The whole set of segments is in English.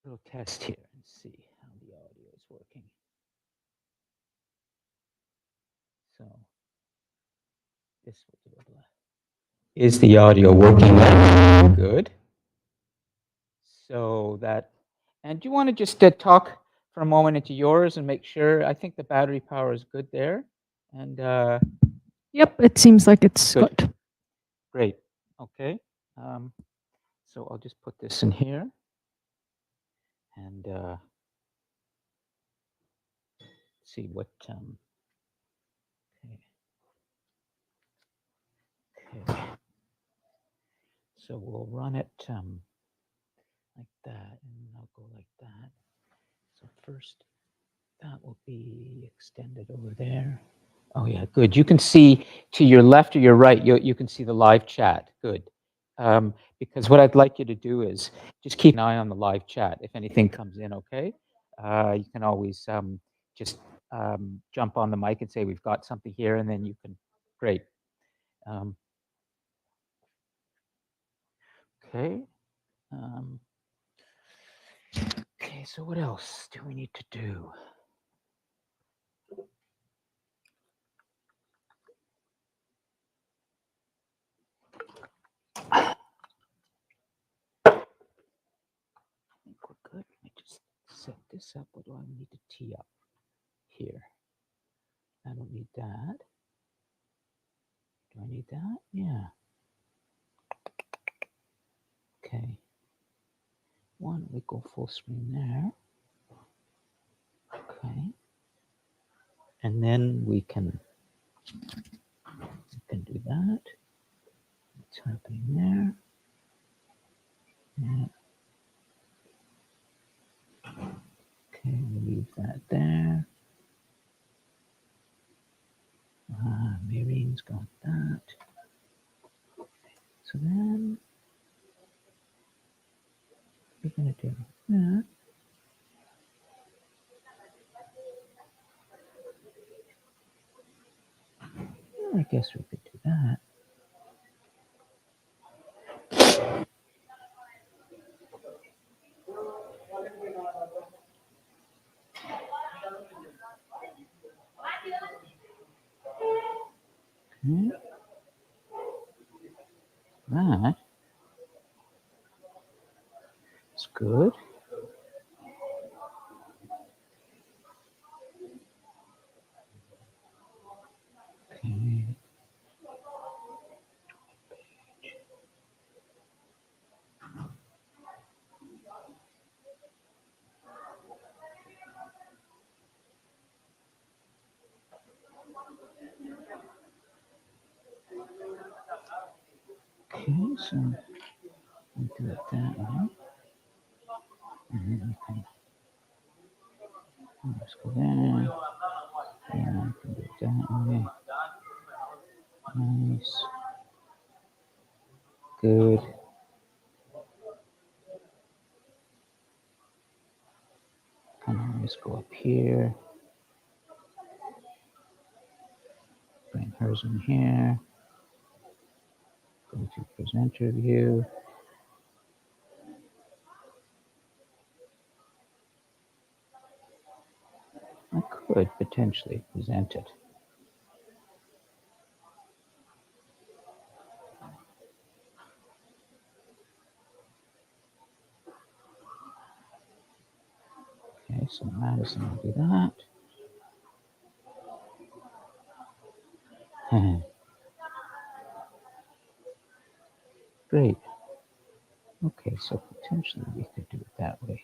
little test here and see how the audio is working. So this will do it. Is the audio working? Good. So that, and do you want to just talk for a moment into yours and make sure? I think the battery power is good there, and Yep, it seems like it's good. good. Great. Okay. Um, so I'll just put this in here, and see what. Okay. Okay. So we'll run it like that, and I'll go like that. So first, that will be extended over there. Oh yeah, good. You can see to your left or your right, you can see the live chat. Good. Because what I'd like you to do is just keep an eye on the live chat. If anything comes in, okay? You can always just jump on the mic and say, we've got something here, and then you can, great. Um, okay. Um, okay, so what else do we need to do? I think we're good. Let me just set this up. What do I need to tee up here? I don't need that. Do I need that? Yeah. Okay. Why don't we go full screen there? Okay. And then we can do that. What's happening there? Yeah. Okay, leave that there. Marine's got that. So then we're gonna do that. I guess we could do that. Okay. That's good. Okay. Okay, so we'll do it that way. And then we can just go there. Yeah, I can do it that way. Nice. Good. Kind of just go up here. Bring hers in here. Go to presenter view. I could potentially present it. Okay, so Madison will do that. Great. Okay, so potentially we could do it that way.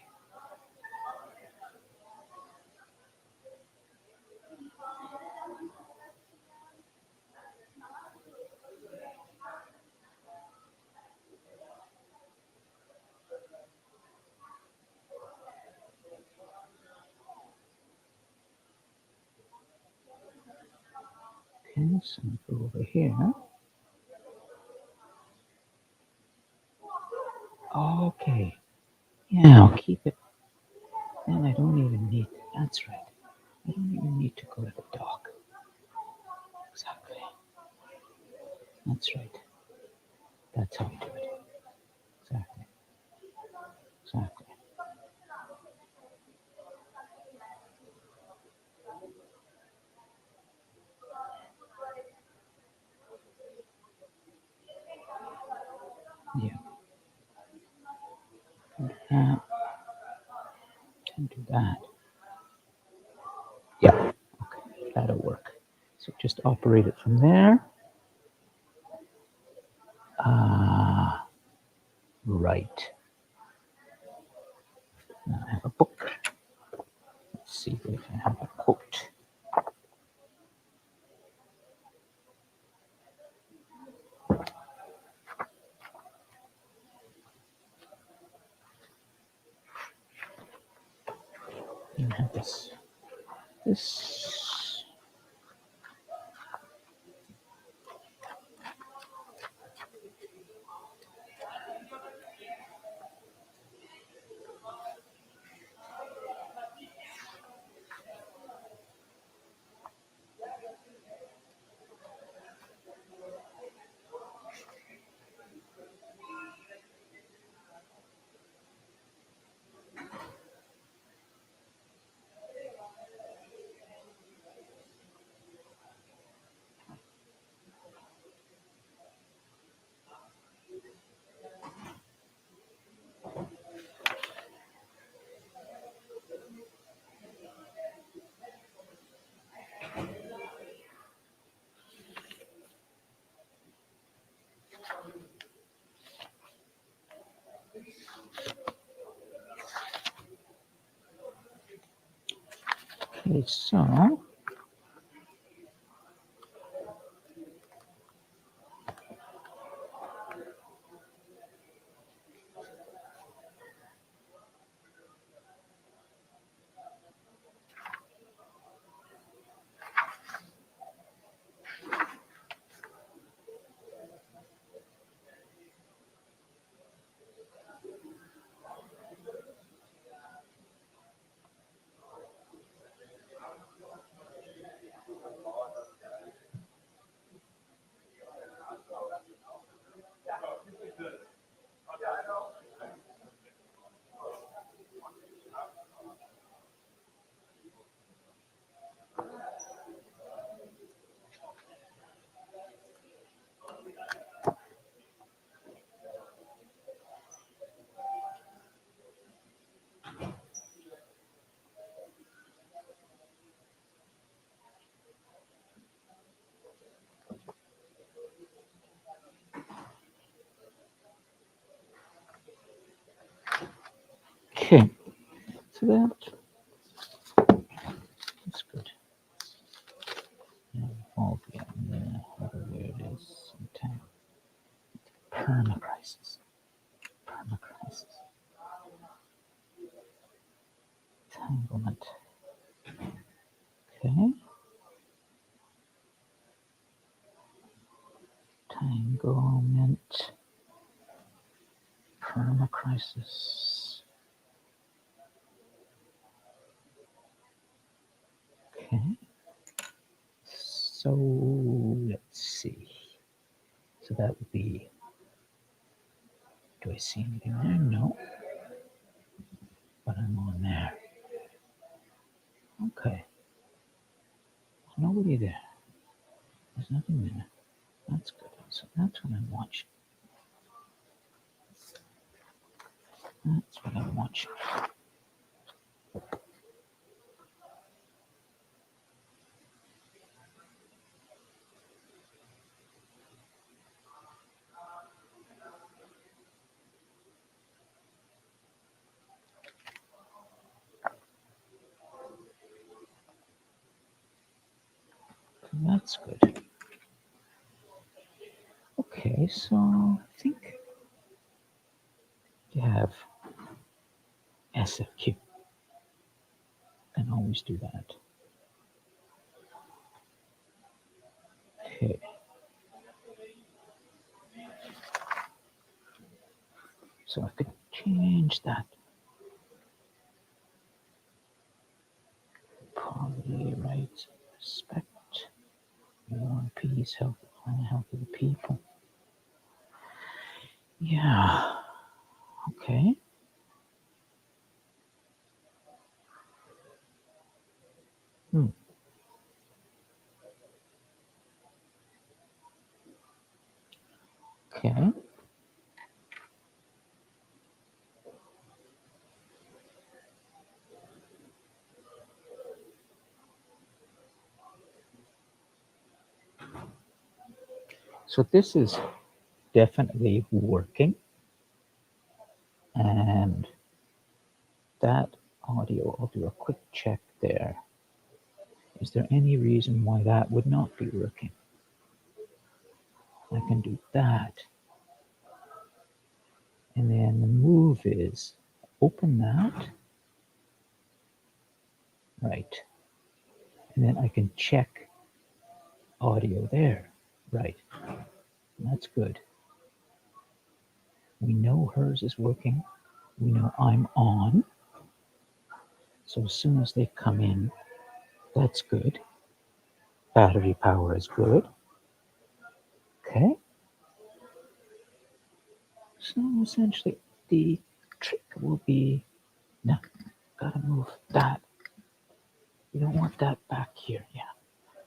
Okay, so go over here. Okay. Yeah, I'll keep it. Then I don't even need, that's right. I don't even need to go to the dock. Exactly. That's right. That's how we do it. Exactly. Exactly. that. And do that. Yeah, okay, that'll work. So just operate it from there. Right. Now I have a book. Let's see if I have a quote. You have this. Okay, so okay, so that's good. Involve whatever it is, permacrisis, entanglement. Okay, entanglement, permacrisis. Okay, so let's see. So that would be. Do I see anything there? No. But I'm on there. Okay. There's nobody there. There's nothing there. That's good. So that's what I'm watching. That's what I'm watching. That's good. Okay, so I think you have SFQ. Can always do that. Okay. So I could change that. Probably right. Respect war and peace, health and health of the people. Yeah. Okay. Okay. So this is definitely working. And that audio, I'll do a quick check there. Is there any reason why that would not be working? I can do that. And then the move is open that. Right. And then I can check audio there. Right. That's good. We know hers is working. We know I'm on. So as soon as they come in, that's good. Battery power is good. Okay. So essentially the trick will be, now, gotta move that. You don't want that back here. Yeah.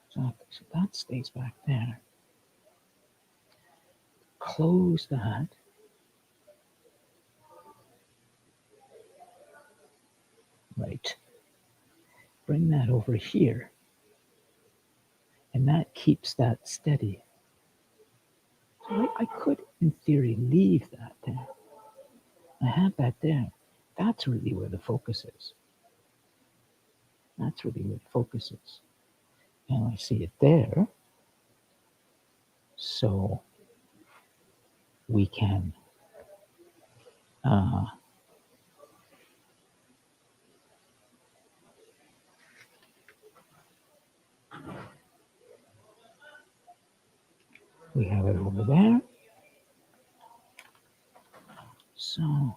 So that stays back there. Close that. Right. Bring that over here. And that keeps that steady. So I could, in theory, leave that there. I have that there. That's really where the focus is. That's really where the focus is. And I see it there. So we can we have it over there. So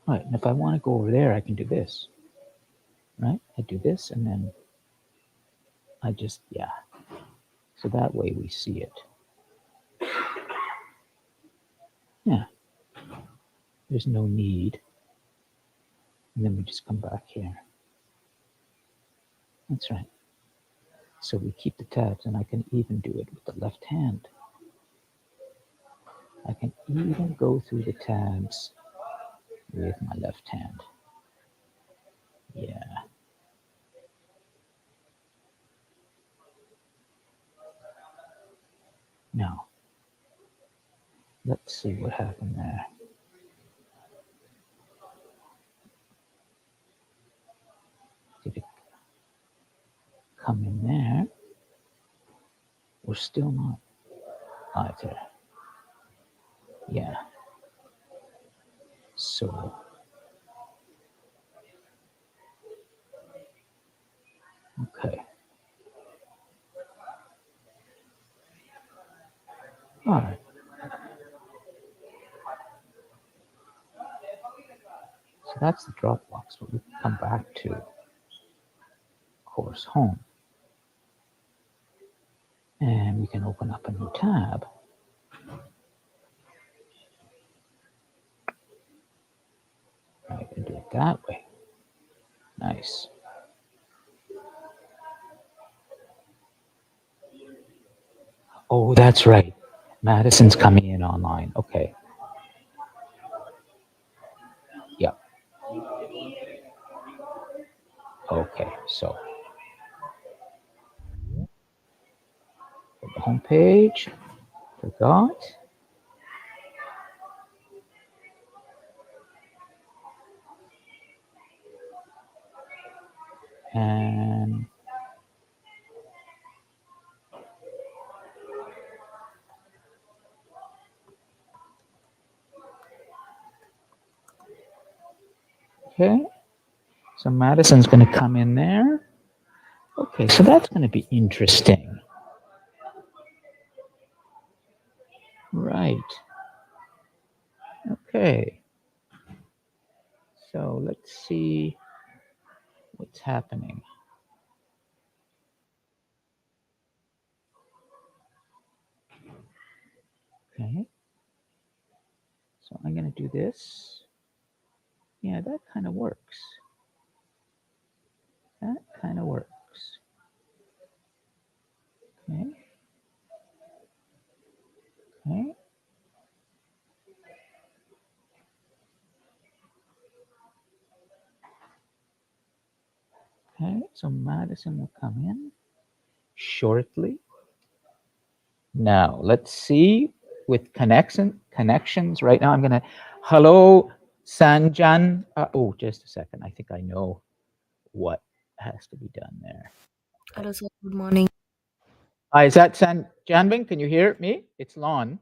right, and if I want to go over there, I can do this. Right? I do this and then I just, yeah. So that way we see it. Yeah. There's no need. And then we just come back here. That's right. So we keep the tabs, and I can even do it with the left hand. I can even go through the tabs with my left hand. Yeah. Now, let's see what happened there. Did it come in there? We're still not either. Yeah. So, okay. All right. So that's the Dropbox, but we can come back to Course Home. And we can open up a new tab. I can do it that way. Nice. Oh, that's right. Madison's coming in online. Okay. Yep. Okay, so the home page. Forgot. And okay. So Madison's going to come in there. Okay, so that's going to be interesting. Right. Okay. So let's see what's happening. Okay. So I'm going to do this. Yeah, that kind of works. That kind of works. Okay. Okay. Okay. So Madison will come in shortly. Now let's see with connections. Right now, I'm gonna hello Sanjan. Oh, just a second. I think I know what has to be done there. Okay. Hello, sir. Good morning. Hi, is that Sanjanbin? Can you hear me? It's Lon.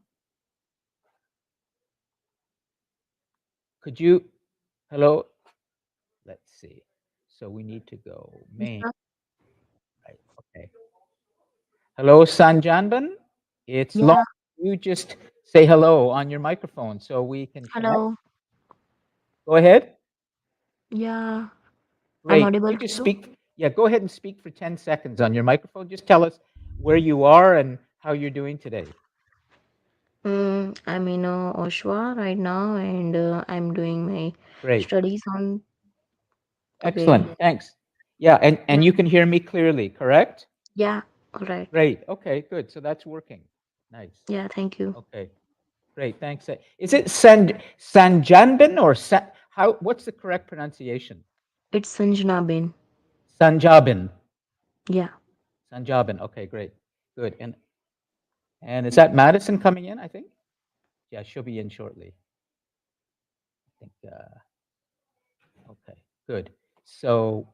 Could you? Hello. Let's see. So we need to go Yes, main. sir. Right. Okay. Hello, Sanjanbin. It's Lon. Yeah. You just say hello on your microphone so we can connect. Hello. Go ahead. Yeah. I'm Great. audible You to just you. speak. Yeah, go ahead and speak for 10 seconds on your microphone. Just tell us where you are and how you're doing today. I'm in Oshawa right now, and I'm doing my Great. studies on today. Excellent. Thanks. Yeah, and Yeah. you can hear me clearly, correct? Yeah. All right. Great. Okay, good. So that's working. Nice. Yeah. Thank you. Okay. Great. Thanks. Is it Sanjanban or how what's the correct pronunciation? It's Sanjana Bin. Sanjabin. Yeah. Sanjabin. Okay, great. Good. And is that Madison coming in, I think? Yeah, she'll be in shortly. I think okay, good. So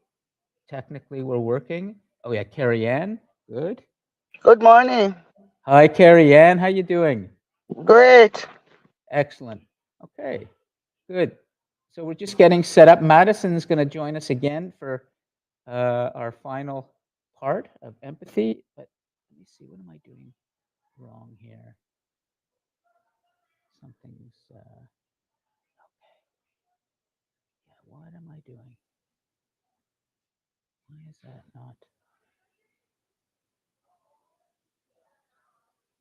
technically we're working. Oh yeah, Carrie Ann, good. Good morning. Hi, Carrie Ann, how you doing? Great. Excellent. Okay, good. So we're just getting set up. Madison's going to join us again for our final part of empathy. But let me see, what am I doing wrong here? Something's okay. Yeah, what am I doing? Why is that not?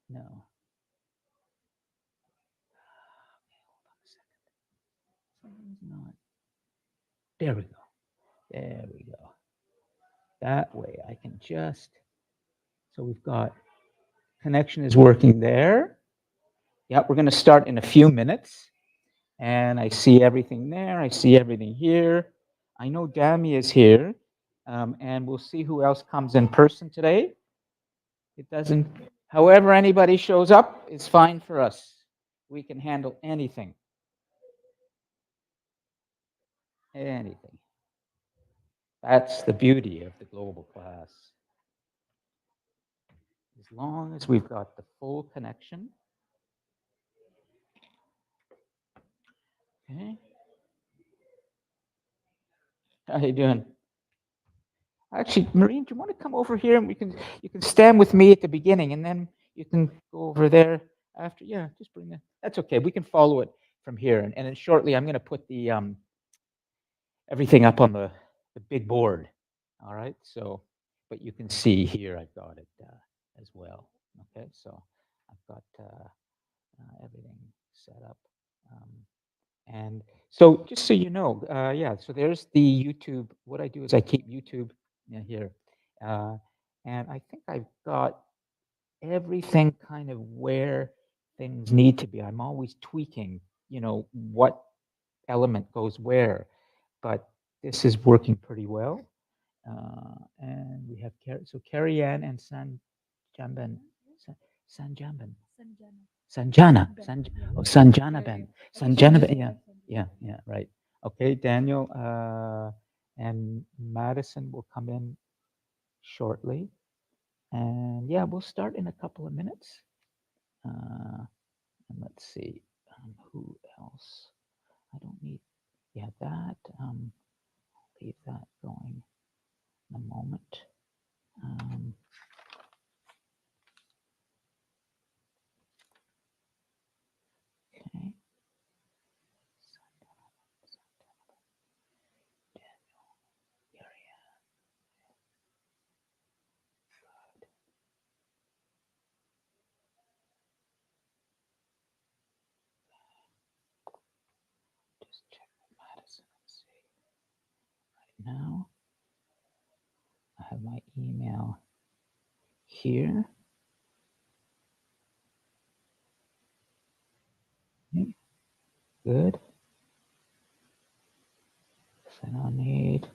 No. Okay, hold on a second. Something's not. There we go. There we go. That way I can just, so we've got connection is working there. Yeah, we're going to start in a few minutes. And I see everything there. I see everything here. I know Dami is here. And we'll see who else comes in person today. It doesn't, however, anybody shows up is fine for us. We can handle anything. Anything. That's the beauty of the global class. As long as we've got the full connection. Okay. How you doing? Actually, Marine, do you want to come over here and you can stand with me at the beginning and then you can go over there after. Yeah, just bring that. That's okay. We can follow it from here. And then shortly I'm going to put the everything up on the big board. All right. So, but you can see here I've got it as well. Okay. So I've got everything set up. Um, and so just so you know, yeah, so there's the YouTube. What I do is I keep YouTube here. Uh, and I think I've got everything kind of where things need to be. I'm always tweaking, what element goes where. But this is working pretty well. And we have so Carrie Ann and Jamban, Sanjamban. Sanjana. Sanjana Ben. Sanjana Ben. Yeah, yeah, right. Okay, Daniel and Madison will come in shortly. And yeah, we'll start in a couple of minutes. And let's see, who else? I don't need, yeah, that. Leave that going in a moment. Um, okay. now. I have my email here. Okay, good. This I don't need.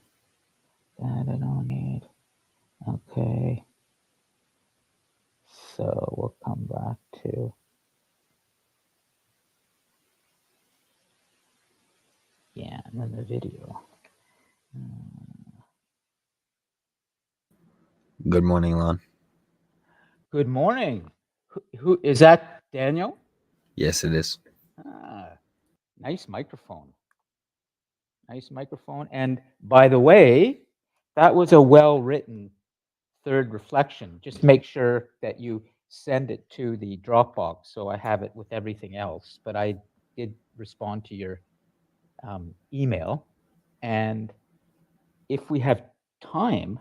That I don't need. Okay. So we'll come back to, yeah, and then the video. Good morning, Lon. Good morning. Who is that? Daniel? Yes, it is. Nice microphone. Nice microphone. And by the way, that was a well-written third reflection. Just make sure that you send it to the Dropbox so I have it with everything else. But I did respond to your email. And if we have time,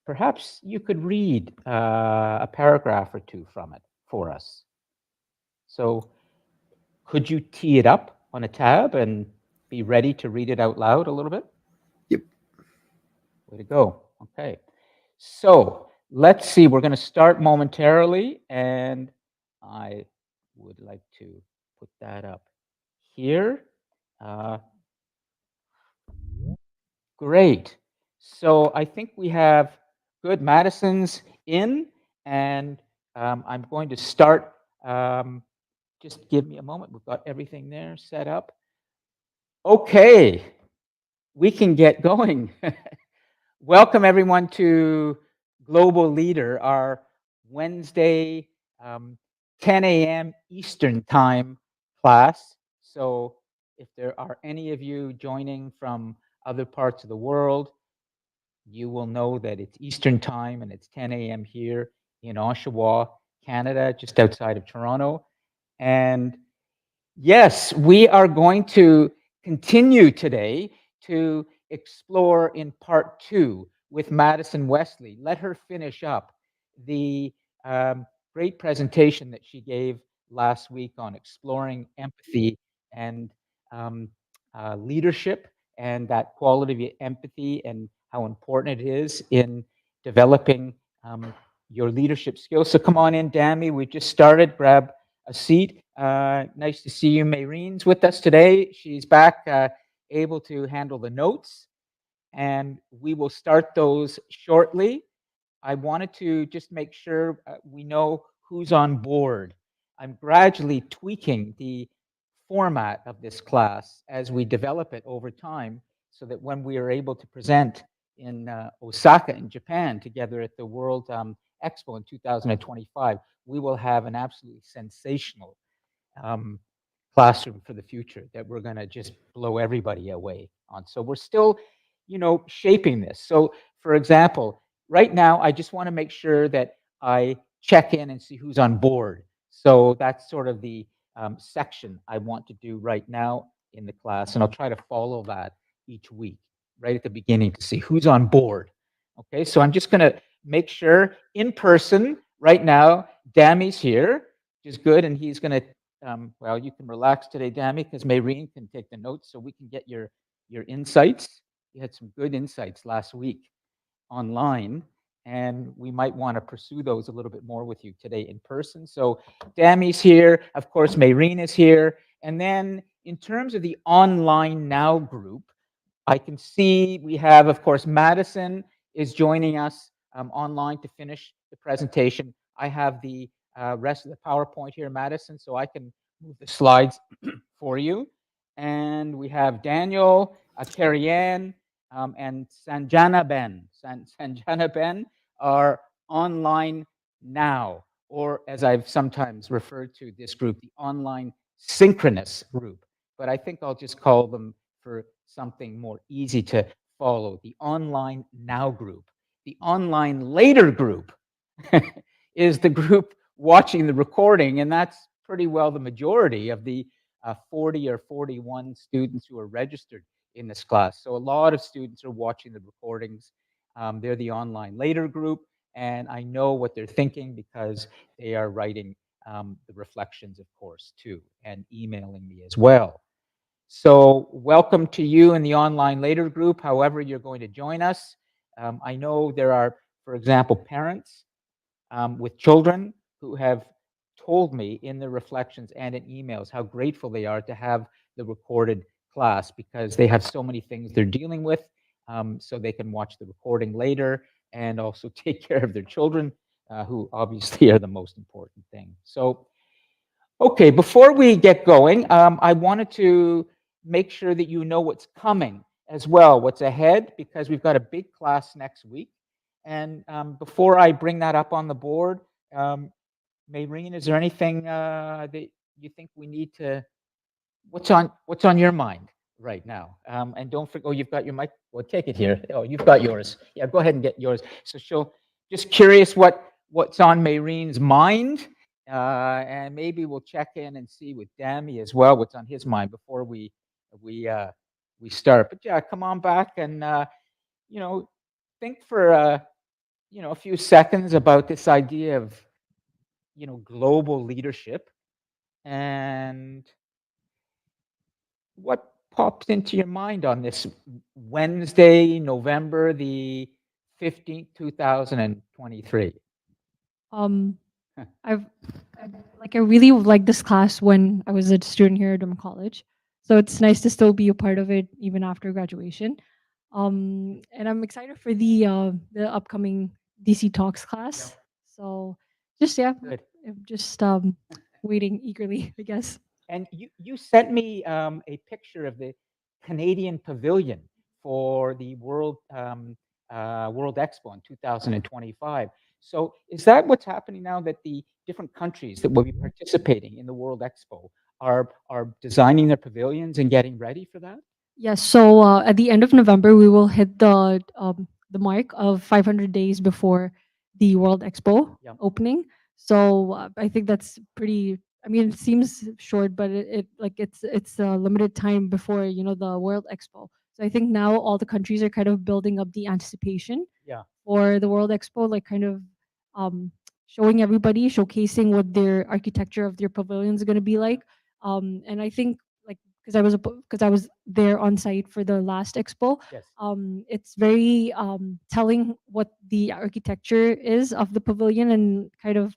perhaps you could read a paragraph or two from it for us. So could you tee it up on a tab and be ready to read it out loud a little bit? Yep. Way to go. Okay. So let's see. We're going to start momentarily, and I would like to put that up here. Great. So I think we have good. Madison's in, and I'm going to start. Just give me a moment. We've got everything there set up. Okay, we can get going. Welcome everyone to Global Leader, our Wednesday 10 a.m. Eastern Time class. So if there are any of you joining from other parts of the world, you will know that it's Eastern Time and it's 10 a.m. here in Oshawa, Canada, just outside of Toronto. And yes, we are going to continue today to explore in part 2 with Madison Wesley. Let her finish up the great presentation that she gave last week on exploring empathy and leadership, and that quality of empathy and how important it is in developing your leadership skills. So come on in, Dami. We just started. Grab a seat. Nice to see you. Mayrene's with us today. She's back, able to handle the notes, and we will start those shortly. I wanted to just make sure we know who's on board. I'm gradually tweaking the format of this class as we develop it over time so that when we are able to present in Osaka in Japan together at the World Expo in 2025, we will have an absolutely sensational classroom for the future that we're going to just blow everybody away on. So we're still, shaping this. So for example, right now, I just want to make sure that I check in and see who's on board. So that's sort of the section I want to do right now in the class. And I'll try to follow that each week, right at the beginning, to see who's on board. Okay, so I'm just going to make sure in person right now, Dami's here, which is good. And he's going to, well, you can relax today, Dami, because Mayrene can take the notes so we can get your insights. You had some good insights last week online, and we might want to pursue those a little bit more with you today in person. So Dami's here, of course, Mayrene is here. And then in terms of the Online Now group, I can see we have, of course, Madison is joining us online to finish the presentation. I have the rest of the PowerPoint here, Madison, so I can move the slides for you. And we have Daniel, Carrie-Ann, and Sanjana Ben. Sanjana Ben are online now, or as I've sometimes referred to this group, the online synchronous group. But I think I'll just call them for something more easy to follow, the Online Now group. The Online Later group is the group watching the recording, and that's pretty well the majority of the 40 or 41 students who are registered in this class. So a lot of students are watching the recordings. They're the Online Later group, and I know what they're thinking because they are writing the reflections, of course, too, and emailing me as well. So welcome to you in the online later group, however you're going to join us. I know there are, for example, parents with children who have told me in their reflections and in emails how grateful they are to have the recorded class because they have so many things they're dealing with, so they can watch the recording later and also take care of their children, who obviously are the most important thing. So, okay, before we get going, I wanted to make sure that you know what's coming as well, what's ahead, because we've got a big class next week. And before I bring that up on the board, Maureen, is there anything that you think we need to? What's on your mind right now? And don't forget. Oh, you've got your mic. Well, take it here. Oh, you've got yours. Yeah, go ahead and get yours. So she'll just curious what's on Maureen's mind, and maybe we'll check in and see with Dami as well what's on his mind before we we start. But yeah, come on back and you know think for a few seconds about this idea of global leadership and what pops into your mind on this Wednesday, November the 15th, 2023? Um, I've I really liked this class when I was a student here at Durham College. So it's nice to still be a part of it even after graduation. And I'm excited for the upcoming DC Talks class. So just Good. I'm just waiting eagerly, I guess. And you sent me a picture of the Canadian Pavilion for the World Expo in 2025. So is that what's happening now, that the different countries that will be participating in the World Expo are designing their pavilions and getting ready for that? Yes. So at the end of November, we will hit the mark of 500 days before the World Expo Yeah. opening. So I think that's pretty. I mean, it seems short, but it's a limited time before the World Expo. So I think now all the countries are kind of building up the anticipation Yeah. for the World Expo, like kind of um, showing everybody, showcasing what their architecture of their pavilion is going to be like. And I think like because I was there on site for the last expo. Yes. It's very telling what the architecture is of the pavilion and kind of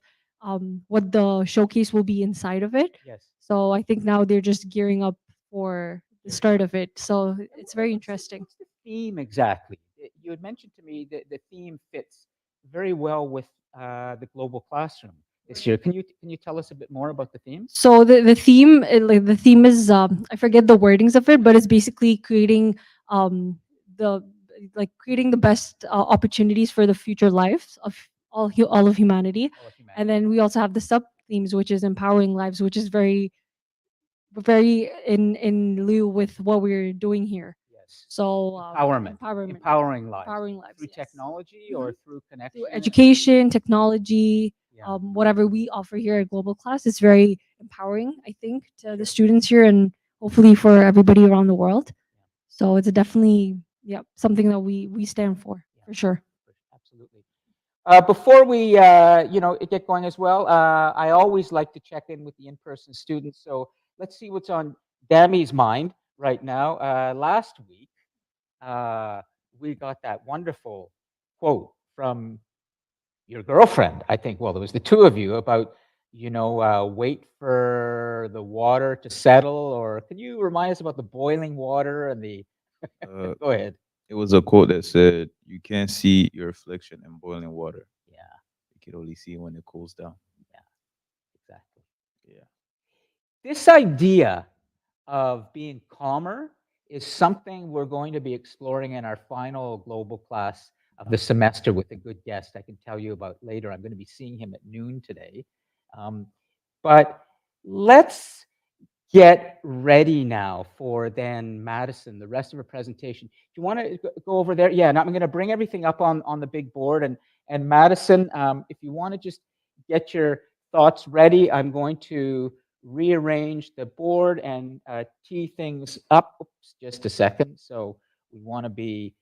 what the showcase will be inside of it. Yes. So I think now they're just gearing up for the start of it. So it's very interesting. What's the theme exactly? You had mentioned to me that the theme fits very well with the global classroom this year. Can you tell us a bit more about the theme? So the theme the theme is I forget the wordings of it, but it's basically creating the creating the best opportunities for the future lives of all of humanity. All of humanity. And then we also have the sub themes, which is empowering lives, which is very in lieu with what we're doing here. Yes. So Empowerment. empowerment, Empowering lives. empowering lives Through yes. technology Mhm. or through connection? Through education, technology, Yeah. whatever we offer here at Global Class is very empowering, I think, to Sure. the students here and hopefully for everybody around the world. So it's definitely something that we stand for sure. Absolutely. Before we, get going as well, I always like to check in with the in-person students. So let's see what's on Dami's mind right now. Last week, we got that wonderful quote from your girlfriend, I think. Well, there was the two of you about, wait for the water to settle. Or can you remind us about the boiling water and the? Uh, Go ahead. it was a quote that said, "You can't see your reflection in boiling water. Yeah, You can only see it when it cools down." exactly. Yeah. This idea of being calmer is something we're going to be exploring in our final global class of the semester with a good guest I can tell you about later. I'm going to be seeing him at noon today. But let's get ready now for then Madison, the rest of her presentation. Do you want to go over there? Yeah, and I'm going to bring everything up on the big board. And Madison, if you want to just get your thoughts ready, I'm going to rearrange the board and tee things up. Oops, just a second. So we want to be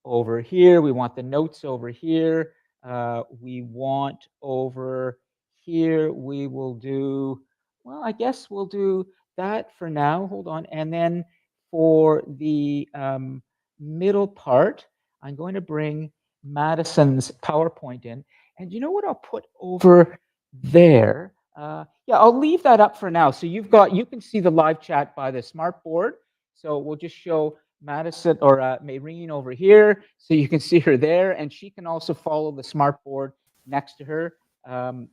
over here. We want the notes over here. We want over here. We will do, well, I guess we'll do that for now. Hold on. And then for the middle part, I'm going to bring Madison's PowerPoint in. And you know what I'll put over there? Yeah, I'll leave that up for now. So you can see the live chat by the smart board. So we'll just show Madison or Maureen over here, so you can see her there, and she can also follow the smart board next to her,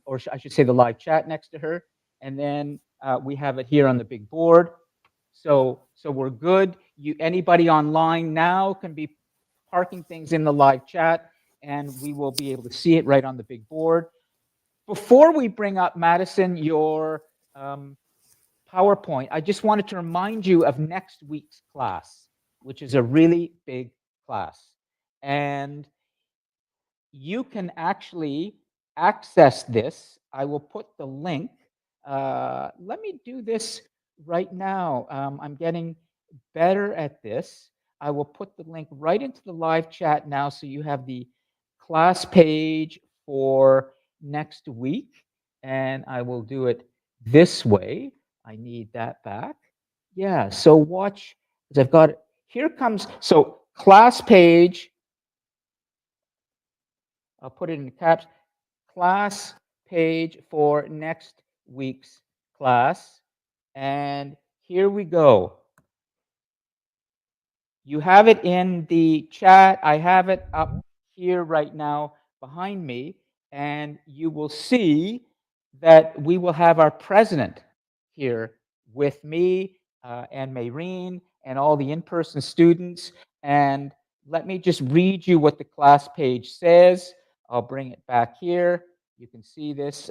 or I should say the live chat next to her. And then we have it here on the big board. So we're good. Anybody online now can be parking things in the live chat, and we will be able to see it right on the big board. Before we bring up, Madison, your PowerPoint, I just wanted to remind you of next week's class, which is a really big class. And you can actually access this. I will put the link. Let me do this right now. I'm getting better at this. I will put the link right into the live chat now, so you have the class page for next week. And I will do it this way. I need that back. Yeah, so watch, because I've got it. Here comes, so class page, I'll put it in caps, class page for next week's class. And here we go. You have it in the chat. I have it up here right now behind me. And you will see that we will have our president here with me and Maureen and all the in-person students. And let me just read you what the class page says. I'll bring it back here. You can see this.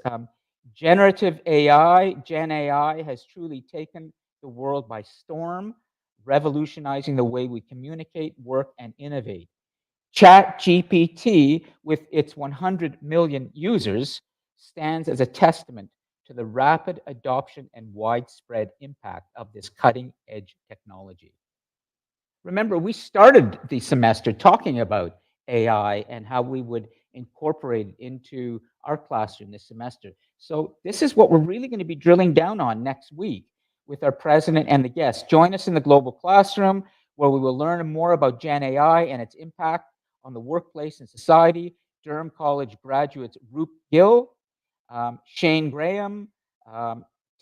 Generative AI, Gen AI, has truly taken the world by storm, revolutionizing the way we communicate, work, and innovate. ChatGPT, with its 100 million users, stands as a testament to the rapid adoption and widespread impact of this cutting-edge technology. Remember, we started the semester talking about AI and how we would incorporate it into our classroom this semester. So this is what we're really going to be drilling down on next week with our president and the guests. Join us in the Global Classroom, where we will learn more about Gen AI and its impact on the workplace and society. Durham College graduates Roop Gill, Shane Graham,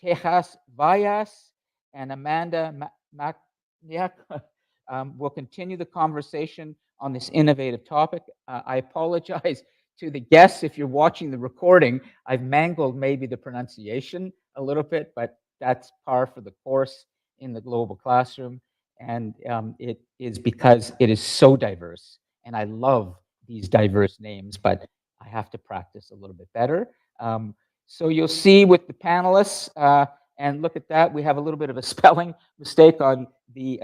Tejas Vallas, and Amanda Macniak will continue the conversation on this innovative topic. I apologize to the guests if you're watching the recording. I've mangled maybe the pronunciation a little bit, but that's par for the course in the Global Classroom. And it is because it is so diverse. And I love these diverse names, but I have to practice a little bit better. So you'll see with the panelists, and look at that, we have a little bit of a spelling mistake on the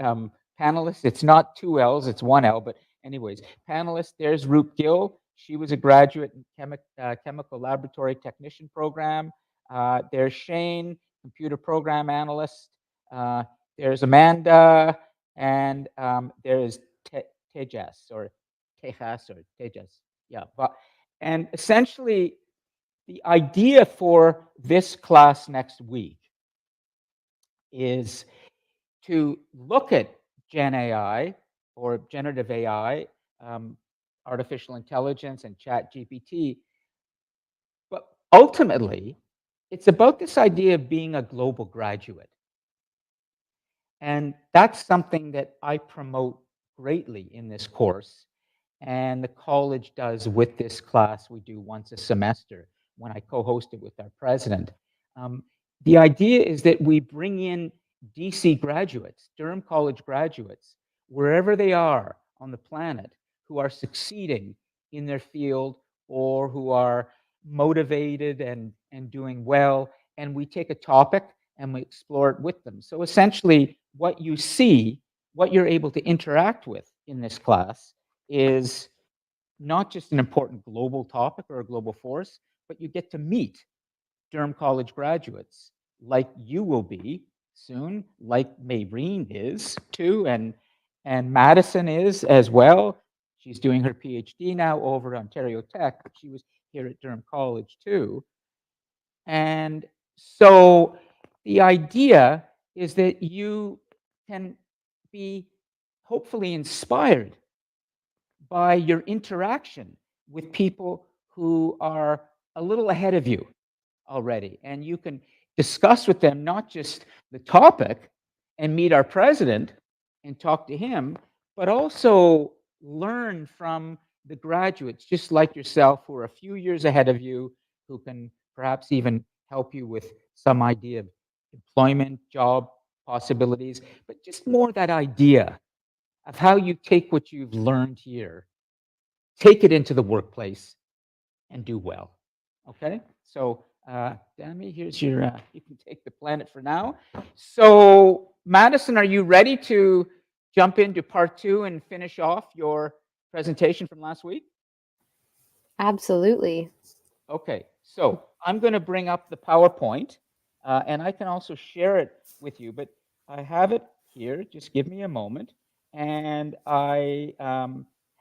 panelists. It's not 2 L's, it's 1 L, but anyways, panelists, there's Roop Gill. She was a graduate in chemical laboratory technician program. There's Shane, computer program analyst. There's Amanda, and there's Tejas, or Tejas, or Tejas. Yeah, and essentially, the idea for this class next week is to look at Gen AI or generative AI, artificial intelligence, and ChatGPT. But ultimately, it's about this idea of being a global graduate. And that's something that I promote greatly in this course. And the college does with this class we do once a semester when I co-host it with our president. The idea is that we bring in DC graduates, Durham College graduates, wherever they are on the planet, who are succeeding in their field or who are motivated and doing well. And we take a topic and we explore it with them. So essentially, what you see, what you're able to interact with in this class is not just an important global topic or a global force, but you get to meet Durham College graduates like you will be soon, like Maureen is too, and Madison is as well. She's doing her PhD now over at Ontario Tech, but she was here at Durham College too. And so the idea is that you can be hopefully inspired by your interaction with people who are a little ahead of you already. And you can discuss with them not just the topic and meet our president and talk to him, but also learn from the graduates just like yourself who are a few years ahead of you, who can perhaps even help you with some idea of employment, job possibilities, but just more that idea of how you take what you've learned here, take it into the workplace, and do well. Okay? So, Dami, here's your, you can take the planet for now. So, Madison, are you ready to jump into part 2 and finish off your presentation from last week? Absolutely. Okay, so I'm going to bring up the PowerPoint, and I can also share it with you, but I have it here. Just give me a moment. And I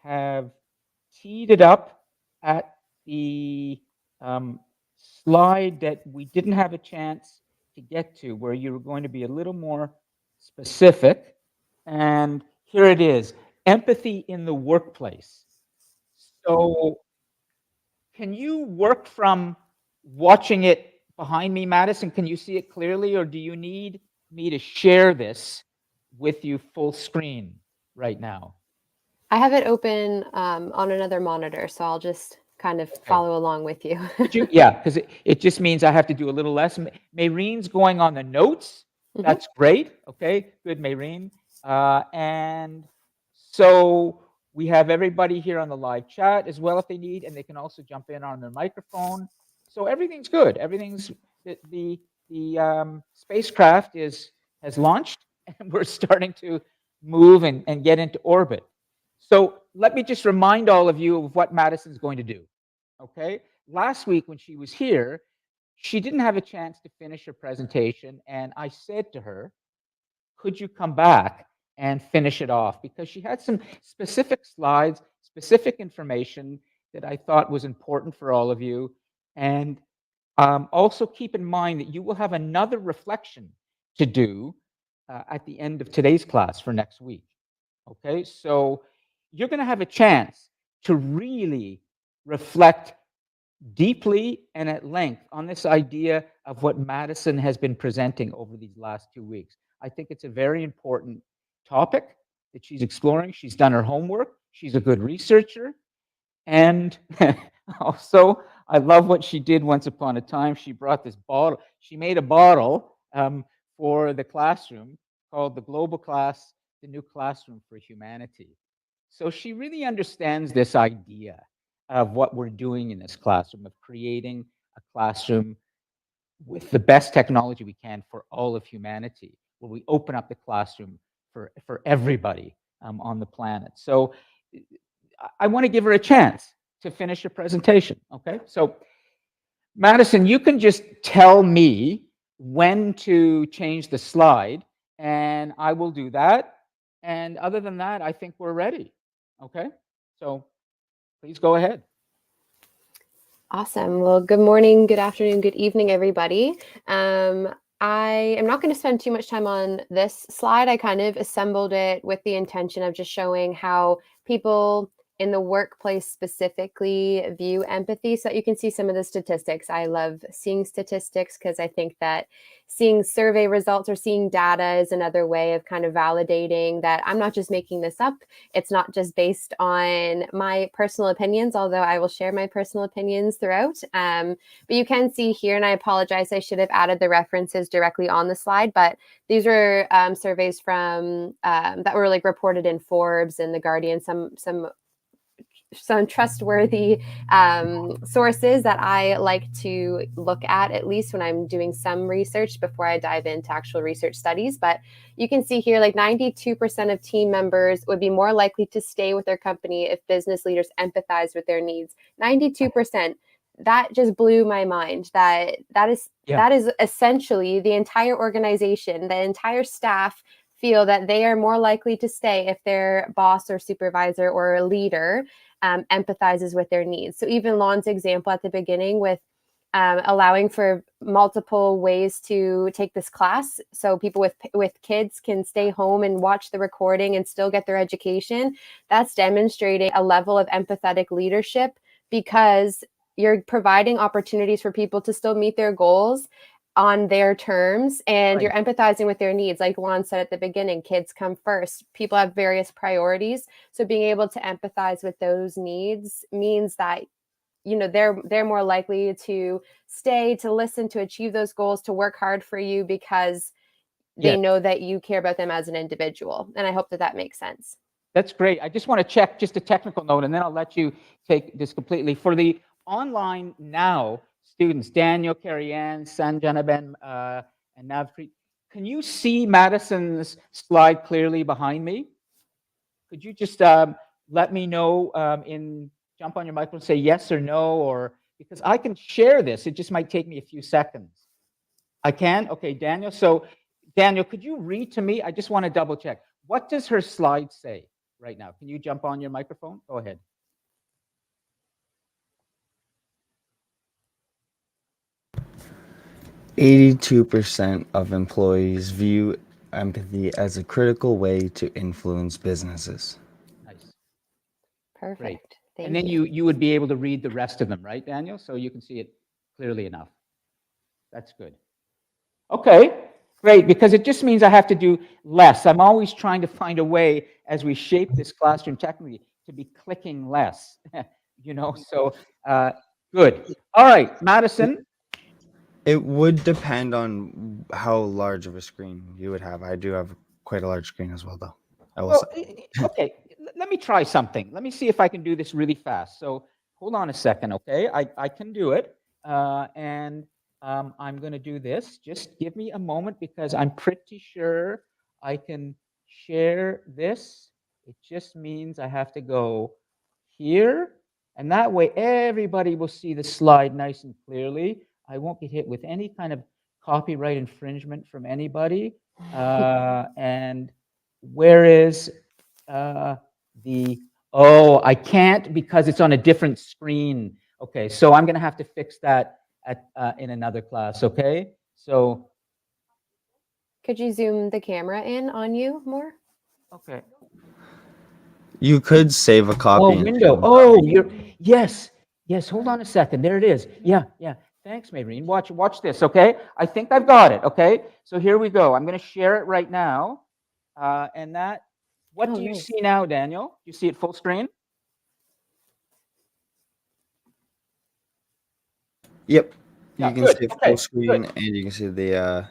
have teed it up at the slide that we didn't have a chance to get to, where you were going to be a little more specific. And here it is, empathy in the workplace. So can you work from watching it behind me, Madison? Can you see it clearly, or do you need me to share this with you full screen right now? I have it open on another monitor, so I'll just kind of follow along with you. Yeah, because it just means I have to do a little less. Mayreen's going on the notes. That's great. Okay, good, Mayreen. And so we have everybody here on the live chat as well if they need, and they can also jump in on their microphone. So everything's good. Everything's the spacecraft has launched, and we're starting to move and get into orbit. So let me just remind all of you of what Madison's going to do. Okay, last week when she was here, she didn't have a chance to finish her presentation, and I said to her, could you come back and finish it off? Because she had some specific slides, specific information that I thought was important for all of you. And also keep in mind that you will have another reflection to do at the end of today's class for next week. Okay, so you're going to have a chance to really reflect deeply and at length on this idea of what Madison has been presenting over these last 2 weeks. I think it's a very important topic that she's exploring. She's done her homework. She's a good researcher. And also, I love what she did once upon a time. She brought this bottle. She made a bottle for the classroom called the Global Class, the New Classroom for Humanity. So she really understands this idea of what we're doing in this classroom, of creating a classroom with the best technology we can for all of humanity, where we open up the classroom for everybody on the planet. So I want to give her a chance to finish her presentation, okay? So Madison, you can just tell me when to change the slide, and I will do that. And other than that, I think we're ready, okay? So please go ahead. Awesome. Well, good morning, good afternoon, good evening, everybody. I am not going to spend too much time on this slide. I kind of assembled it with the intention of just showing how people in the workplace specifically view empathy, so that you can see some of the statistics. I love seeing statistics because I think that seeing survey results or seeing data is another way of kind of validating that I'm not just making this up. It's not just based on my personal opinions, although I will share my personal opinions throughout. But you can see here, and I apologize, I should have added the references directly on the slide, but these were surveys from that were like reported in Forbes and The Guardian, some trustworthy sources that I like to look at least when I'm doing some research before I dive into actual research studies. But you can see here, like 92% of team members would be more likely to stay with their company if business leaders empathize with their needs. 92%. That just blew my mind. That is essentially the entire organization, the entire staff feel that they are more likely to stay if their boss or supervisor or leader empathizes with their needs. So even Lon's example at the beginning with allowing for multiple ways to take this class, so people with kids can stay home and watch the recording and still get their education. That's demonstrating a level of empathetic leadership, because you're providing opportunities for people to still meet their goals on their terms, and you're empathizing with their needs. Like Juan said at the beginning, kids come first. People have various priorities. So being able to empathize with those needs means that, you know, they're more likely to stay, to listen, to achieve those goals, to work hard for you, because they know that you care about them as an individual. And I hope that that makes sense. That's great. I just want to check just a technical note, and then I'll let you take this completely. For the online now students, Daniel, Carrie Ann, Sanjanaben, and Navpreet, can you see Madison's slide clearly behind me? Could you just let me know jump on your microphone, say yes or no, or because I can share this. It just might take me a few seconds. I can? Okay, Daniel. So Daniel, could you read to me? I just want to double check. What does her slide say right now? Can you jump on your microphone? Go ahead. "82% of employees view empathy as a critical way to influence businesses." Nice. Perfect. Thank And then you would be able to read the rest of them, right, Daniel? So you can see it clearly enough. That's good. Okay, great, because it just means I have to do less. I'm always trying to find a way, as we shape this classroom technically, to be clicking less, you know, so good. All right, Madison. It would depend on how large of a screen you would have. I do have quite a large screen as well, though. I will Well, say. okay, let me try something. Let me see if I can do this really fast. So hold on a second, okay? I can do it. And I'm going to do this. Just give me a moment, because I'm pretty sure I can share this. It just means I have to go here. And that way, everybody will see the slide nice and clearly. I won't get hit with any kind of copyright infringement from anybody. And where is I can't, because it's on a different screen. Okay, so I'm going to have to fix that in another class, okay? So. Could you zoom the camera in on you more? Okay. You could save a copy. Oh, window. Oh, yes. Hold on a second. There it is. Yeah. Thanks, Maureen. Watch this. Okay. I think I've got it. Okay. So here we go. I'm going to share it right now. And that. What do you see now, Daniel? You see it full screen? Yep. Yeah, you can see it full screen, and you can see the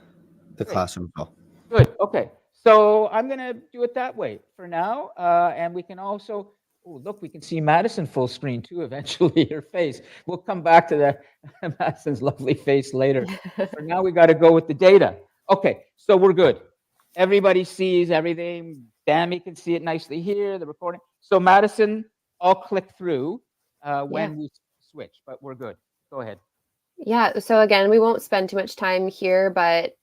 classroom as well. Good. Okay. So I'm going to do it that way for now. And we can also, look, we can see Madison full screen too, eventually, her face. We'll come back to that, Madison's lovely face later. For now, we got to go with the data. Okay. So we're good. Everybody sees everything. Dammy can see it nicely here, the recording. So Madison, I'll click through when we switch, but we're good. Go ahead. Yeah. So again, we won't spend too much time here, but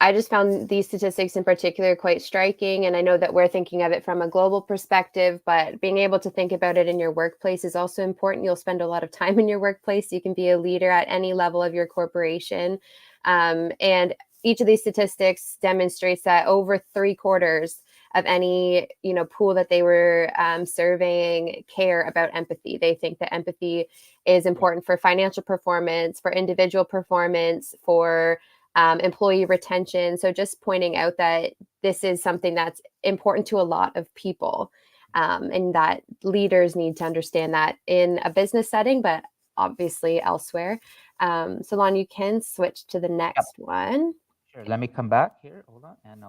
I just found these statistics in particular quite striking. And I know that we're thinking of it from a global perspective, but being able to think about it in your workplace is also important. You'll spend a lot of time in your workplace. You can be a leader at any level of your corporation. And each of these statistics demonstrates that over 3/4 of any pool that they were surveying care about empathy. They think that empathy is important for financial performance, for individual performance, for employee retention. So just pointing out that this is something that's important to a lot of people, and that leaders need to understand that in a business setting, but obviously elsewhere. So Lon, you can switch to the next one. Sure. Let me come back here. Hold on. And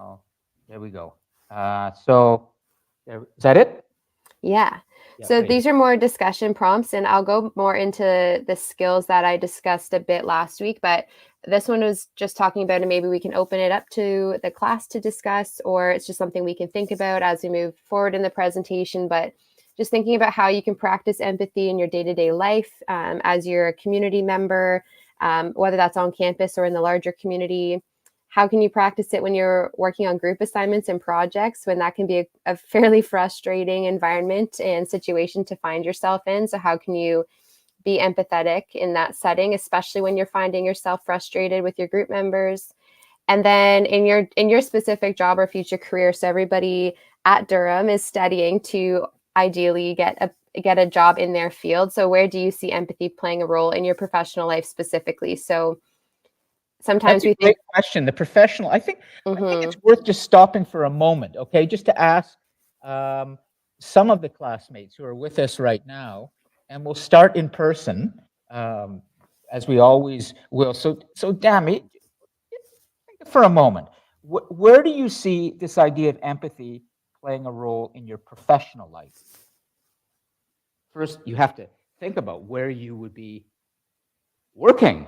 there we go. So is that it? Yeah. So great. These are more discussion prompts, and I'll go more into the skills that I discussed a bit last week, but this one was just talking about, and maybe we can open it up to the class to discuss, or it's just something we can think about as we move forward in the presentation. But just thinking about how you can practice empathy in your day-to-day life as you're a community member, whether that's on campus or in the larger community. How can you practice it when you're working on group assignments and projects, when that can be a fairly frustrating environment and situation to find yourself in? So how can you be empathetic in that setting, especially when you're finding yourself frustrated with your group members. And then in your specific job or future career, so everybody at Durham is studying to ideally get a job in their field. So where do you see empathy playing a role in your professional life specifically? So sometimes That's a we great think, question. The professional, I think Mhm. it's worth just stopping for a moment, okay, just to ask some of the classmates who are with us right now, and we'll start in person, as we always will. So Dami, think for a moment. Where do you see this idea of empathy playing a role in your professional life? First, you have to think about where you would be working.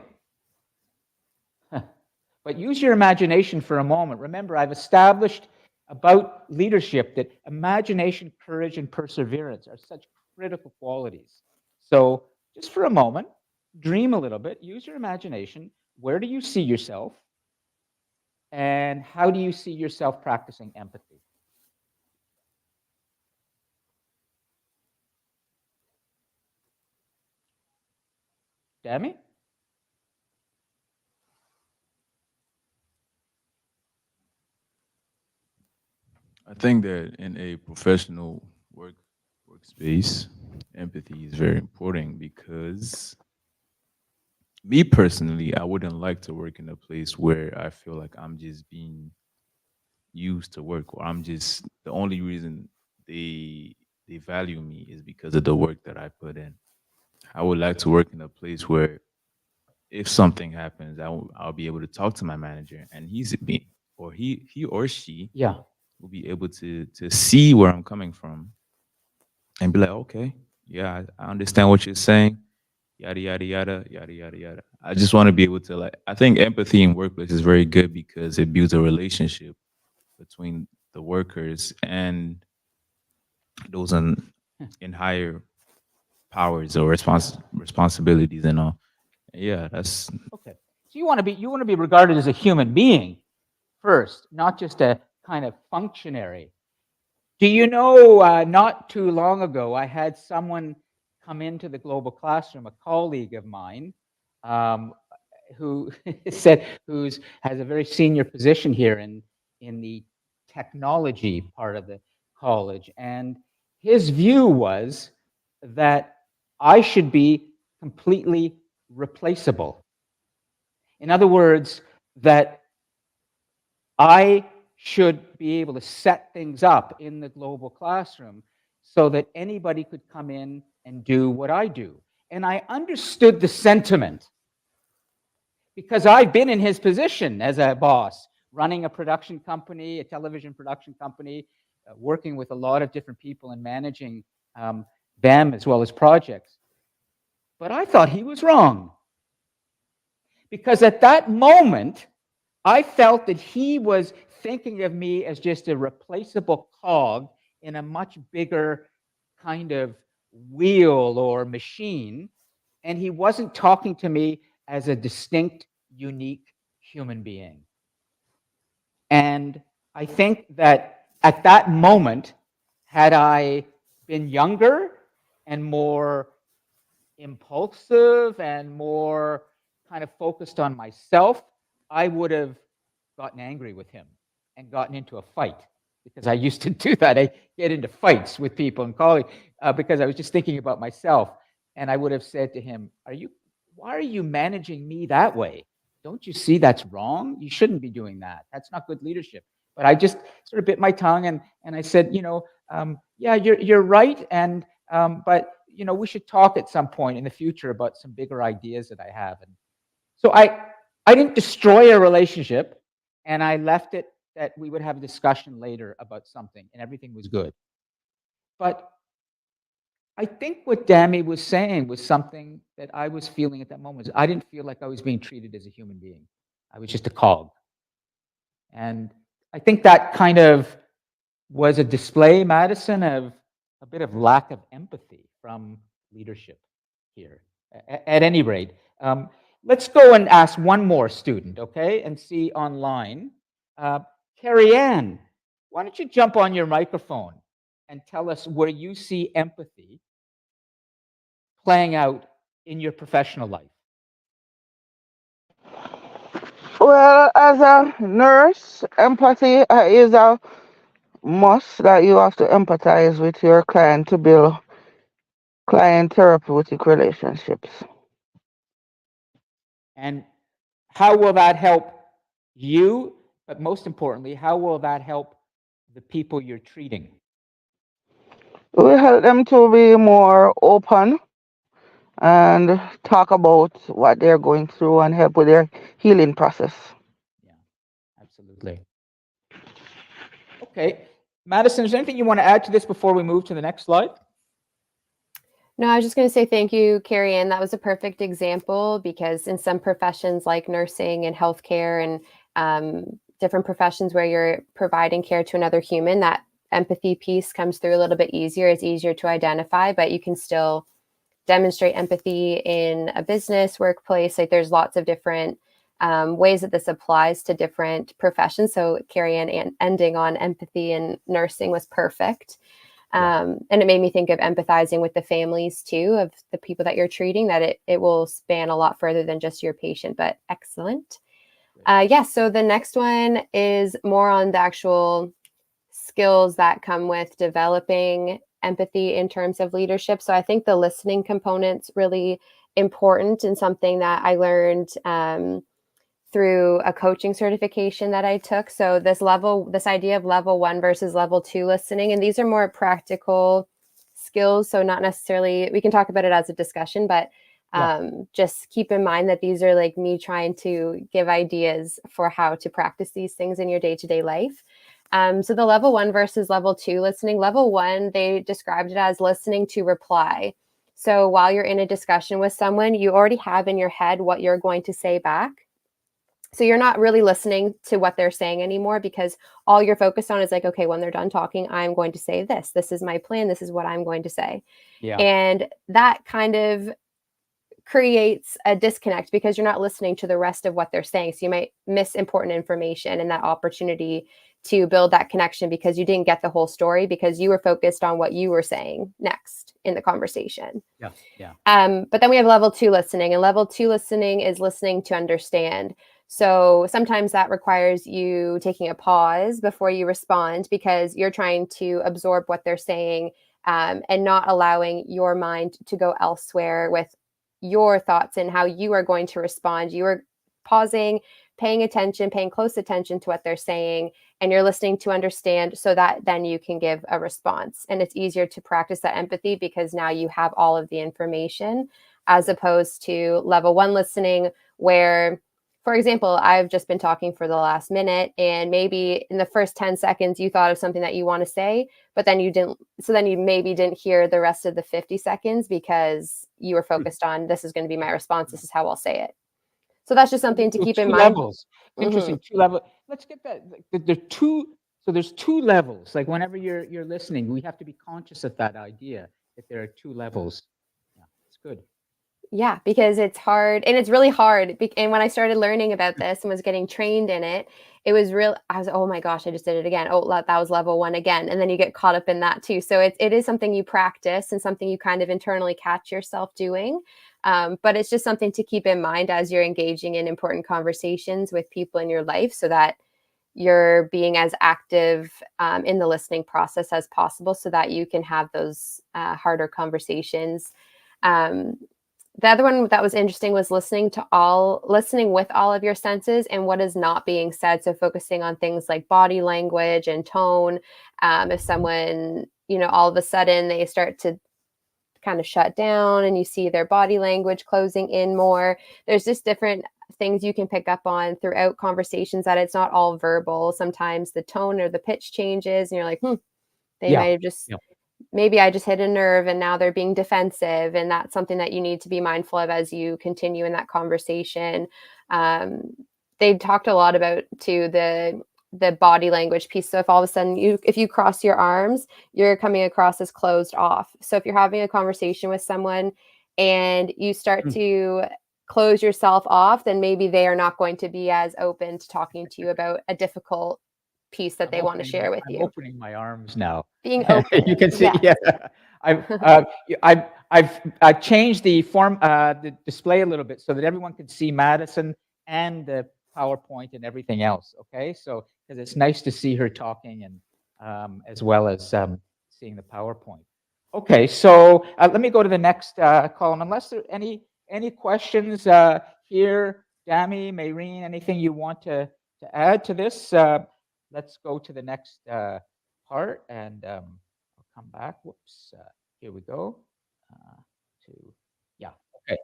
But use your imagination for a moment. Remember, I've established about leadership that imagination, courage, and perseverance are such critical qualities. So just for a moment, dream a little bit, use your imagination. Where do you see yourself? And how do you see yourself practicing empathy? Dami? I think that in a professional workspace, empathy is very important because me personally, I wouldn't like to work in a place where I feel like I'm just being used to work, or I'm just the only reason they value me is because of the work that I put in. I would like to work in a place where if something happens, I'll be able to talk to my manager, and he's me, or he or she Yeah. will be able to see where I'm coming from and be like, okay, yeah, I understand what you're saying, yada yada yada yada yada yada. I just want to be able to, like, I think empathy in workplace is very good because it builds a relationship between the workers and those in higher powers or responsibilities and all. Yeah, that's Okay. So you want to be regarded as a human being first, not just a kind of functionary. Do you know, not too long ago, I had someone come into the global classroom, a colleague of mine, um, who has a very senior position here in the technology part of the college, and his view was that I should be completely replaceable. In other words, that I should be able to set things up in the global classroom so that anybody could come in and do what I do. And I understood the sentiment because I've been in his position as a boss, running a production company, a television production company, working with a lot of different people and managing them as well as projects. But I thought he was wrong because at that moment, I felt that he was thinking of me as just a replaceable cog in a much bigger kind of wheel or machine. And he wasn't talking to me as a distinct, unique human being. And I think that at that moment, had I been younger and more impulsive and more kind of focused on myself, I would have gotten angry with him and gotten into a fight because I used to do that. I get into fights with people and colleagues because I was just thinking about myself. And I would have said to him, why are you managing me that way? Don't you see that's wrong? You shouldn't be doing that. That's not good leadership. But I just sort of bit my tongue and I said, yeah, you're right. And but we should talk at some point in the future about some bigger ideas that I have. And so I didn't destroy a relationship, and I left it that we would have a discussion later about something, and everything was good. But I think what Dami was saying was something that I was feeling at that moment. I didn't feel like I was being treated as a human being. I was just a cog. And I think that kind of was a display, Madison, of a bit of lack of empathy from leadership here. At any rate, let's go and ask one more student, okay, and see online. Carrie Ann, why don't you jump on your microphone and tell us where you see empathy playing out in your professional life? Well, as a nurse, empathy is a must that you have to empathize with your client to build client therapeutic relationships. And how will that help you? But most importantly, how will that help the people you're treating? We help them to be more open and talk about what they're going through and help with their healing process. Yeah, absolutely. Okay. Madison, is there anything you want to add to this before we move to the next slide? No, I was just going to say thank you, Carrie Ann. That was a perfect example because in some professions like nursing and healthcare and different professions where you're providing care to another human, that empathy piece comes through a little bit easier. It's easier to identify, but you can still demonstrate empathy in a business, workplace. Like there's lots of different ways that this applies to different professions. So Carrie Ann ending on empathy and nursing was perfect. And it made me think of empathizing with the families too, of the people that you're treating, that it will span a lot further than just your patient, but excellent. So the next one is more on the actual skills that come with developing empathy in terms of leadership. So I think the listening component's really important and something that I learned through a coaching certification that I took. So this idea of level 1 versus level 2 listening, and these are more practical skills. So not necessarily, we can talk about it as a discussion, but just keep in mind that these are like me trying to give ideas for how to practice these things in your day-to-day life. So the level 1 versus level 2 listening, level 1, they described it as listening to reply. So while you're in a discussion with someone, you already have in your head what you're going to say back. So you're not really listening to what they're saying anymore because all you're focused on is like, okay, when they're done talking, I'm going to say this. This is my plan. This is what I'm going to say. Yeah. And that kind of creates a disconnect because you're not listening to the rest of what they're saying. So you might miss important information and that opportunity to build that connection because you didn't get the whole story because you were focused on what you were saying next in the conversation. But then we have level 2 listening, and level 2 listening is listening to understand. So sometimes that requires you taking a pause before you respond because you're trying to absorb what they're saying and not allowing your mind to go elsewhere with your thoughts and how you are going to respond. You are pausing, paying attention, paying close attention to what they're saying, and you're listening to understand so that then you can give a response. And it's easier to practice that empathy because now you have all of the information as opposed to level 1 listening where, for example, I've just been talking for the last minute and maybe in the first 10 seconds you thought of something that you want to say, but then you didn't. So then you maybe didn't hear the rest of the 50 seconds because you were focused on this is going to be my response. This is how I'll say it. So that's just something to keep in mind. Levels. Interesting. 2 levels. Let's get that. There's 2. So there's 2 levels. Like whenever you're listening, we have to be conscious of that idea that there are 2 levels. Yeah, it's good. Yeah, because it's hard and it's really hard. And when I started learning about this and was getting trained in it, it was real. I was, oh my gosh, I just did it again. Oh, that was level 1 again. And then you get caught up in that too. So it is something you practice and something you kind of internally catch yourself doing. But it's just something to keep in mind as you're engaging in important conversations with people in your life so that you're being as active in the listening process as possible so that you can have those harder conversations. The other one that was interesting was listening with all of your senses and what is not being said. So focusing on things like body language and tone. If someone, all of a sudden they start to kind of shut down and you see their body language closing in more, there's just different things you can pick up on throughout conversations that it's not all verbal. Sometimes the tone or the pitch changes and you're like, they might have just... Maybe I just hit a nerve and now they're being defensive. And that's something that you need to be mindful of as you continue in that conversation. They talked a lot about too, the body language piece. So if all of a sudden if you cross your arms, you're coming across as closed off. So if you're having a conversation with someone and you start to close yourself off, then maybe they are not going to be as open to talking to you about a difficult piece that they want to share with you. I'm opening my arms now. Being open. You can see, yes. I'm I've changed the the display a little bit so that everyone can see Madison and the PowerPoint and everything else. Okay, so because it's nice to see her talking and as well as seeing the PowerPoint. Okay, so let me go to the next column. Unless there are any questions here, Dami, Maureen, anything you want to add to this? Let's go to the next part, and I'll come back. Whoops, here we go. To yeah, okay,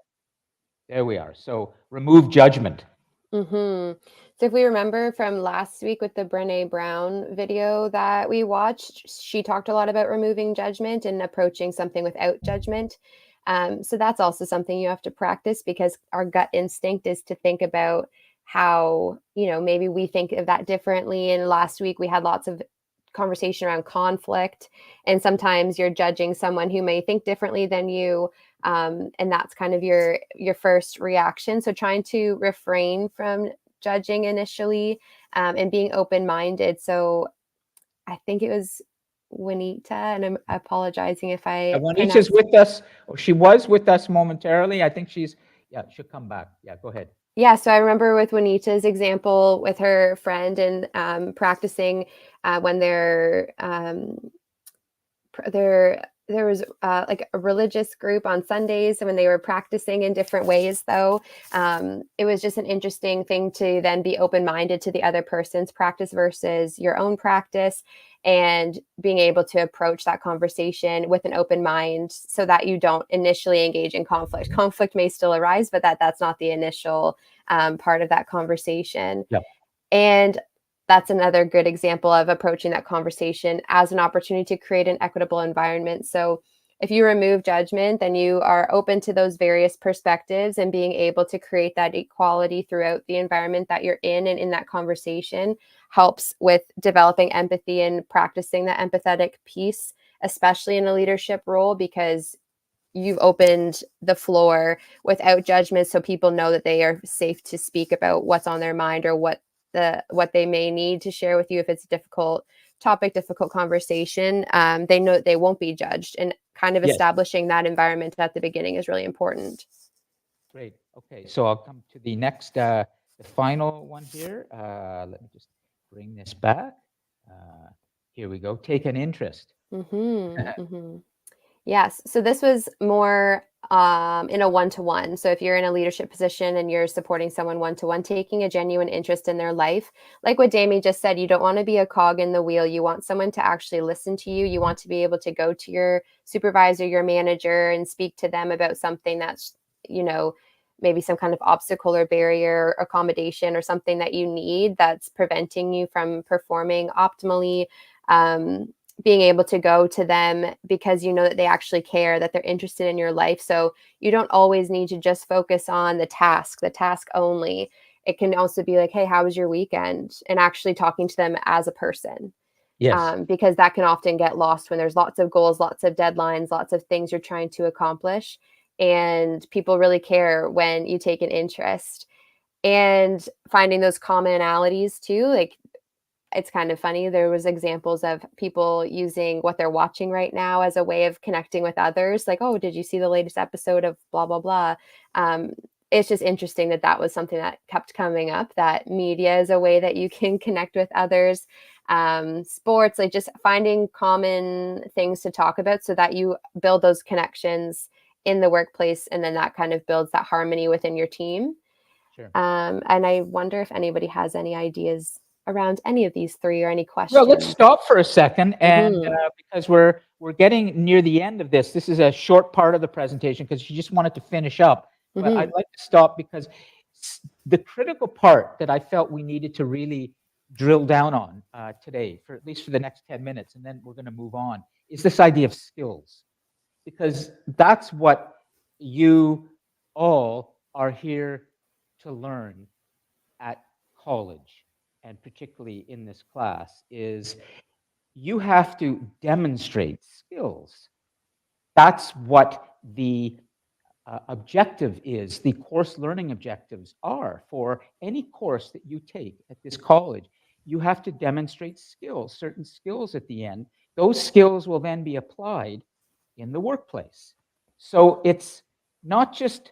there we are. So remove judgment. So if we remember from last week with the Brené Brown video that we watched, she talked a lot about removing judgment and approaching something without judgment. So that's also something you have to practice, because our gut instinct is to think about how, maybe we think of that differently. And last week we had lots of conversation around conflict, and sometimes you're judging someone who may think differently than you. And that's kind of your first reaction. So trying to refrain from judging initially, and being open-minded. So I think it was Juanita, and I'm apologizing if I Juanita's with us, or she was with us momentarily. I think she'll come back. Yeah, go ahead. Yeah, so I remember with Juanita's example with her friend and practicing when there was like a religious group on Sundays, and when they were practicing in different ways, though, it was just an interesting thing to then be open-minded to the other person's practice versus your own practice, and being able to approach that conversation with an open mind so that you don't initially engage in conflict. Conflict may still arise, but that's not the initial part of that conversation. Yep. And that's another good example of approaching that conversation as an opportunity to create an equitable environment. So if you remove judgment, then you are open to those various perspectives and being able to create that equality throughout the environment that you're in, and in that conversation helps with developing empathy and practicing that empathetic piece, especially in a leadership role, because you've opened the floor without judgment, so people know that they are safe to speak about what's on their mind, or what they may need to share with you if it's a difficult topic, difficult conversation. They know that they won't be judged, and kind of establishing that environment at the beginning is really important. Great. Okay, so I'll come to the next, the final one here. Let me just bring this back. Here we go. Take an interest. Yes. So this was more in a one-to-one. So if you're in a leadership position and you're supporting someone one-to-one, taking a genuine interest in their life, like what Dami just said, you don't want to be a cog in the wheel. You want someone to actually listen to you. You want to be able to go to your supervisor, your manager, and speak to them about something that's, maybe some kind of obstacle or barrier, or accommodation, or something that you need that's preventing you from performing optimally. Being able to go to them because you know that they actually care, that they're interested in your life. So you don't always need to just focus on the task only. It can also be like, hey, how was your weekend? And actually talking to them as a person. Yes. Because that can often get lost when there's lots of goals, lots of deadlines, lots of things you're trying to accomplish. And people really care when you take an interest. And finding those commonalities too, like, it's kind of funny. There was examples of people using what they're watching right now as a way of connecting with others. Like, oh, did you see the latest episode of blah, blah, blah? It's just interesting that was something that kept coming up, that media is a way that you can connect with others. Sports, like just finding common things to talk about so that you build those connections in the workplace. And then that kind of builds that harmony within your team. Sure. And I wonder if anybody has any ideas around any of these three, or any questions. Well, let's stop for a second, and because we're getting near the end of this. This is a short part of the presentation because she just wanted to finish up. But I'd like to stop because the critical part that I felt we needed to really drill down on today, for at least for the next 10 minutes, and then we're going to move on, is this idea of skills, because that's what you all are here to learn at college. And particularly in this class, is you have to demonstrate skills. That's what the objective is, the course learning objectives are for any course that you take at this college. You have to demonstrate skills, certain skills at the end. Those skills will then be applied in the workplace. So it's not just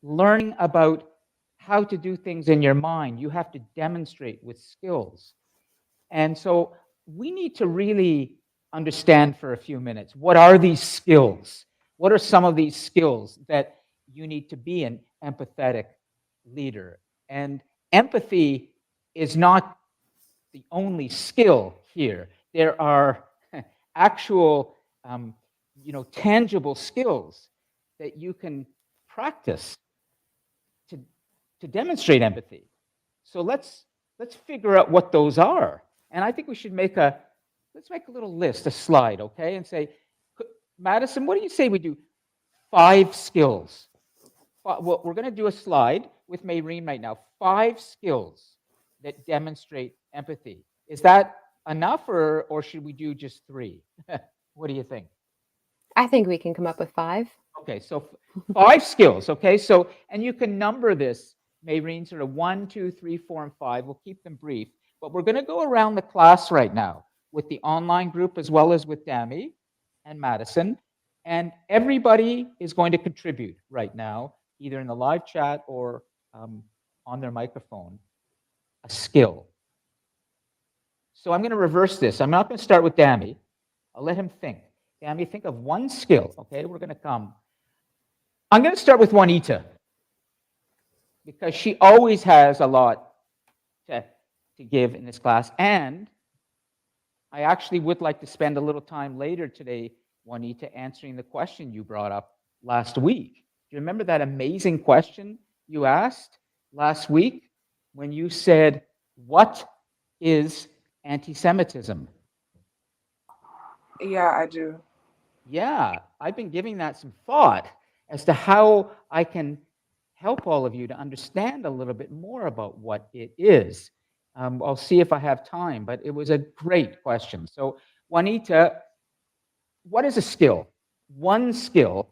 learning about how to do things in your mind. You have to demonstrate with skills. And so we need to really understand for a few minutes, what are these skills? What are some of these skills that you need to be an empathetic leader? And empathy is not the only skill here. There are actual, tangible skills that you can practice to demonstrate empathy. So let's figure out what those are. And I think we should let's make a little list, a slide, okay? And say, Madison, what do you say we do 5 skills? Well, we're going to do a slide with Mayreen right now. 5 skills that demonstrate empathy. Is that enough, or should we do just 3? What do you think? I think we can come up with 5. Okay, so 5 skills, okay? So, and you can number this, Mayreen, sort of 1, 2, 3, 4, and 5. We'll keep them brief. But we're going to go around the class right now with the online group as well as with Dami and Madison. And everybody is going to contribute right now, either in the live chat or on their microphone, a skill. So I'm going to reverse this. I'm not going to start with Dami. I'll let him think. Dami, think of 1 skill, okay? We're going to come. I'm going to start with Juanita, because she always has a lot to give in this class. And I actually would like to spend a little time later today, Juanita, answering the question you brought up last week. Do you remember that amazing question you asked last week when you said, what is anti-Semitism? Yeah, I do. Yeah, I've been giving that some thought as to how I can help all of you to understand a little bit more about what it is. I'll see if I have time, but it was a great question. So, Juanita, what is a skill? 1 skill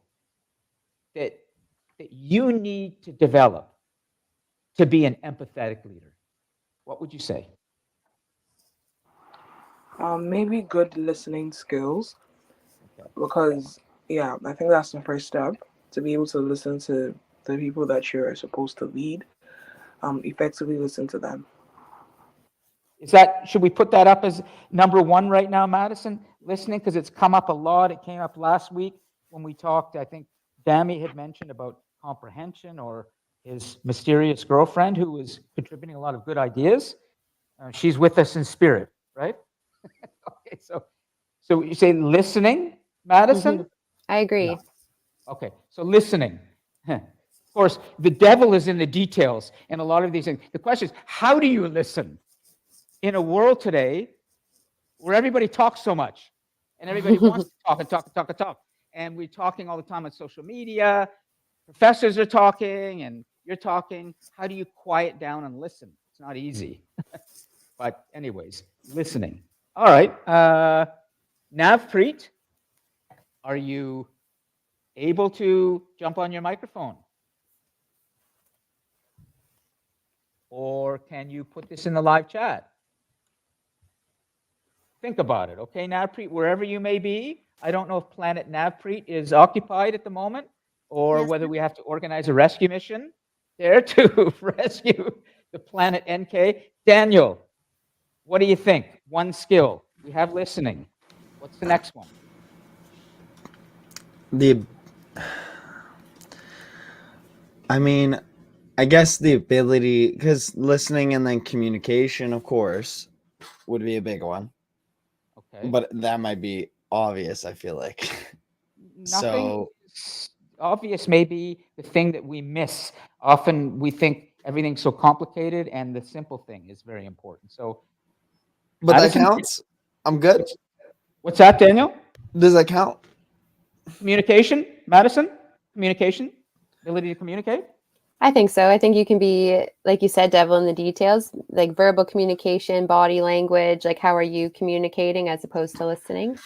that you need to develop to be an empathetic leader. What would you say? Maybe good listening skills, Okay. because yeah, I think that's the first step, to be able to listen to the people that you're supposed to lead, effectively listen to them. Should we put that up as number 1 right now, Madison? Listening, because it's come up a lot. It came up last week when we talked. I think Dami had mentioned about comprehension, or his mysterious girlfriend who was contributing a lot of good ideas. She's with us in spirit, right? Okay, so you say listening, Madison? I agree. Yeah. Okay, so listening. Of course, the devil is in the details and a lot of these things. The question is, how do you listen in a world today where everybody talks so much and everybody wants to talk and talk and talk and talk? And we're talking all the time on social media. Professors are talking and you're talking. How do you quiet down and listen? It's not easy. But anyways, listening. All right. Navpreet, are you able to jump on your microphone? Or can you put this in the live chat? Think about it, okay, Navpreet, wherever you may be. I don't know if Planet Navpreet is occupied at the moment, or Yes, whether we have to organize a rescue mission there to rescue the planet NK. Daniel, what do you think? 1 skill. We have listening. What's the next one? I guess the ability, because listening and then communication, of course, would be a big one. Okay. But that might be obvious, I feel like. Nothing obvious may be the thing that we miss. Often we think everything's so complicated, and the simple thing is very important. So, But that Madison, counts. I'm good. what's that, Daniel? Does that count? Communication, Madison? Communication? Ability to communicate? I think so. I think you can be, like you said, devil in the details, like verbal communication, body language, like how are you communicating as opposed to listening?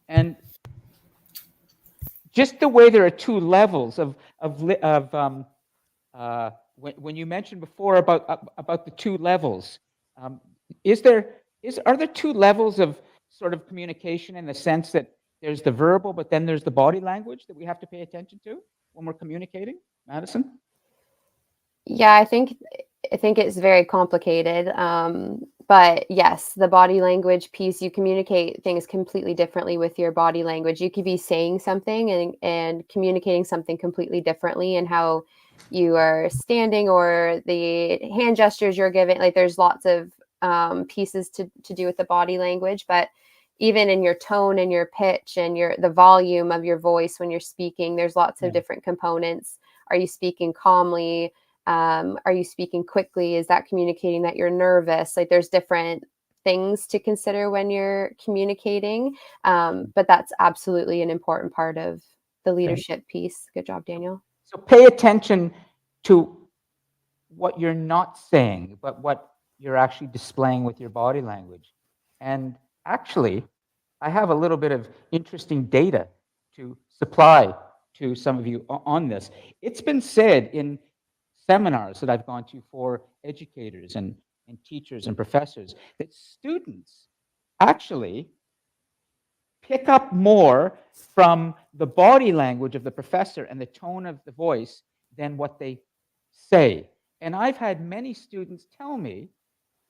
And just the way there are 2 levels when you mentioned before about the 2 levels, are there 2 levels of sort of communication, in the sense that there's the verbal, but then there's the body language that we have to pay attention to when we're communicating. Madison? Yeah, I think it's very complicated. But yes, the body language piece, you communicate things completely differently with your body language. You could be saying something and communicating something completely differently, and how you are standing or the hand gestures you're giving. Like there's lots of pieces to do with the body language, but even in your tone and your pitch and the volume of your voice when you're speaking, there's lots of different components. Are you speaking calmly? Are you speaking quickly? Is that communicating that you're nervous? Like there's different things to consider when you're communicating. But that's absolutely an important part of the leadership piece. Good job, Daniel. So pay attention to what you're not saying, but what you're actually displaying with your body language. And actually, I have a little bit of interesting data to supply to some of you on this. It's been said in seminars that I've gone to for educators and teachers and professors that students actually pick up more from the body language of the professor and the tone of the voice than what they say. And I've had many students tell me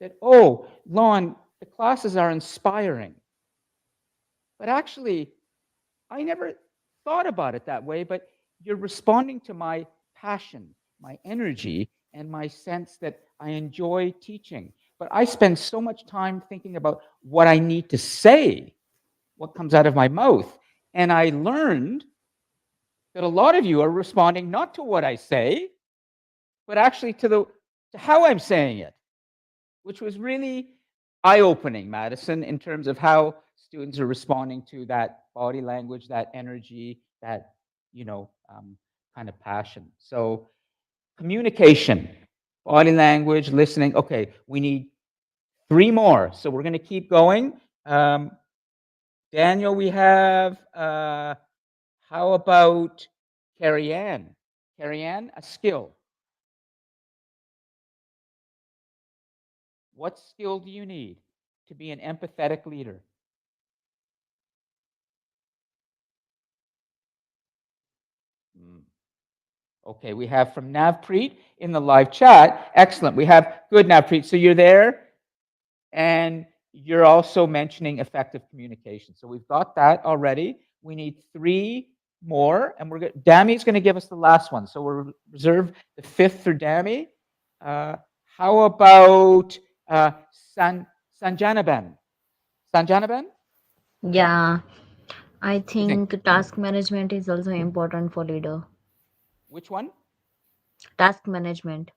that, oh, Lon, the classes are inspiring. But actually, I never thought about it that way, but you're responding to my passion, my energy, and my sense that I enjoy teaching. But I spend so much time thinking about what I need to say, what comes out of my mouth. And I learned that a lot of you are responding not to what I say, but actually to how I'm saying it, which was really eye-opening, Madison, in terms of how students are responding to that body language, that energy, that, kind of passion. So communication, body language, listening. Okay, we need 3 more. So we're going to keep going. Daniel, we have, how about Carrie Ann? Carrie Ann, a skill. What skill do you need to be an empathetic leader? Okay, we have from Navpreet in the live chat. Excellent. We have good, Navpreet. So you're there, and you're also mentioning effective communication. So we've got that already. We need 3 more, and Dami's going to give us the last one. So we'll reserve the 5th for Dami. How about Sanjanaben? Sanjanaben? Yeah, I you think? think task management is also important for leader. Which one? Task management.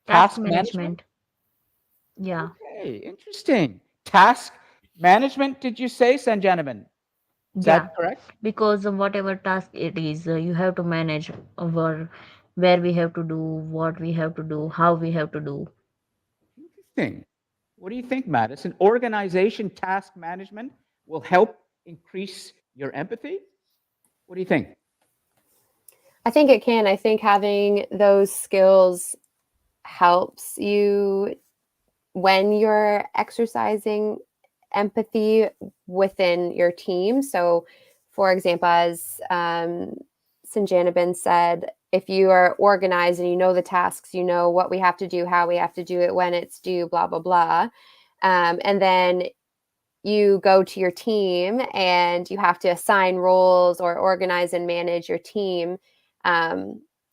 Task management? Yeah. Okay, interesting. Task management, did you say, Sanjanaben? Is Yeah, that correct? because of whatever task it is, you have to manage over where we have to do, what we have to do, how we have to do. Interesting. What do you think, Madison? Organization task management will help increase your empathy? What do you think? I think it can. I think having those skills helps you when you're exercising empathy within your team. So, for example, as Sanjanaben said, if you are organized and you know the tasks, you know what we have to do, how we have to do it, when it's due, blah, blah, blah. And then you go to your team and you have to assign roles or organize and manage your team.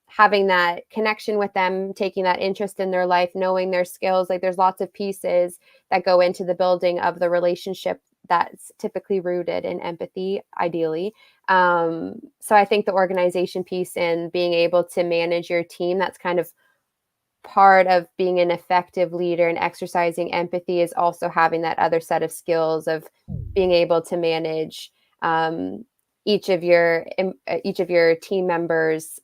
Having that connection with them, taking that interest in their life, knowing their skills, like there's lots of pieces that go into the building of the relationship that's typically rooted in empathy, ideally. So I think the organization piece and being able to manage your team, that's kind of part of being an effective leader and exercising empathy, is also having that other set of skills of being able to manage each of your team members'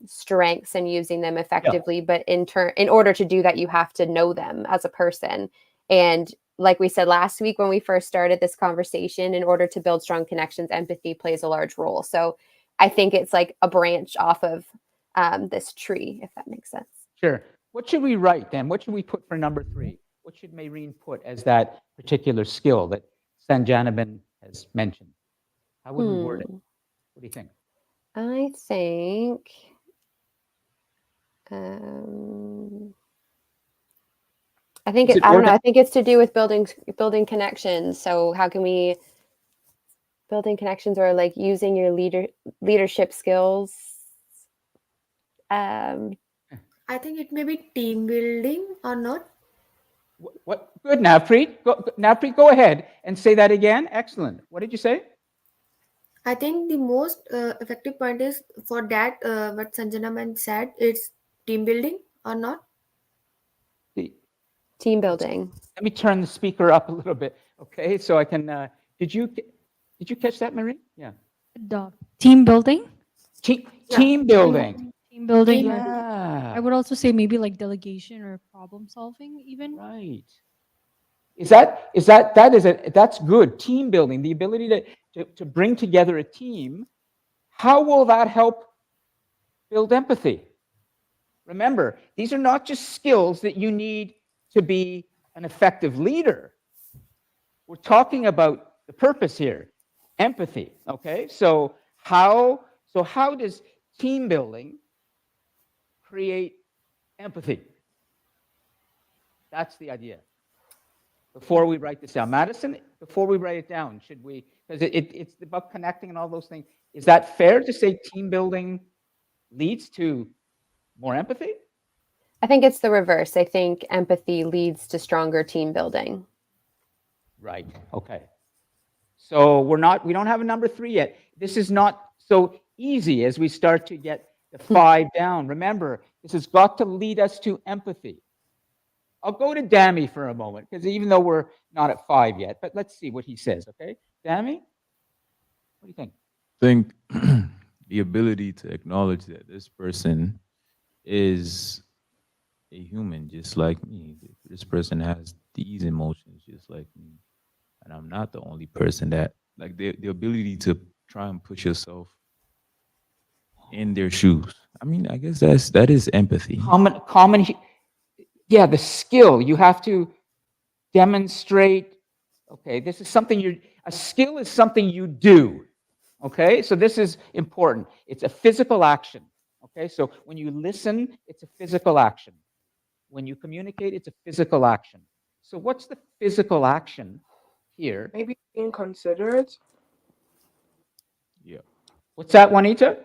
strengths and using them effectively. But in order to do that, you have to know them as a person. And like we said last week when we first started this conversation, in order to build strong connections, empathy plays a large role. So I think it's like a branch off of this tree, if that makes sense. Sure. What should we write then? What should we put for number 3? What should Maureen put as that particular skill that Sanjanaben has mentioned? How would we word it? What do you think? I think um, I think Is it I don't know. organ- I think it's to do with building connections. So how can we building connections or like using your leadership skills? I think it may be team building or not. What? Good, Navpreet. Navpreet, go ahead and say that again. Excellent. What did you say? I think the most effective point is for that what Sanjana man said, it's team building or not. Team building. Let me turn the speaker up a little bit, okay? So I can. Did you catch that, Marie? Yeah. The team building. Team building. Team building. Yeah. I would also say maybe like delegation or problem solving even. Right. That's good. Team building, the ability to bring together a team. How will that help build empathy? Remember, these are not just skills that you need to be an effective leader. We're talking about the purpose here, empathy, okay? So how does team building create empathy? That's the idea. Before we write this down, Madison, before we write it down, should we, because it's about connecting and all those things. Is that fair to say team building leads to more empathy? I think it's the reverse. I think empathy leads to stronger team building. Right. Okay. So we don't have a number 3 yet. This is not so easy as we start to get the 5 down. Remember, this has got to lead us to empathy. I'll go to Dami for a moment, because even though we're not at 5 yet, but let's see what he says, okay? Dami, what do you think? I think the ability to acknowledge that this person is a human just like me. This person has these emotions just like me. And I'm not the only person that, like, the ability to try and put yourself in their shoes. I mean, I guess that is empathy. Yeah, the skill you have to demonstrate. Okay, this is something a skill is something you do. Okay, so this is important. It's a physical action. Okay, so when you listen, it's a physical action. When you communicate, it's a physical action. So what's the physical action here? Maybe being considerate. Yeah. What's that, Juanita?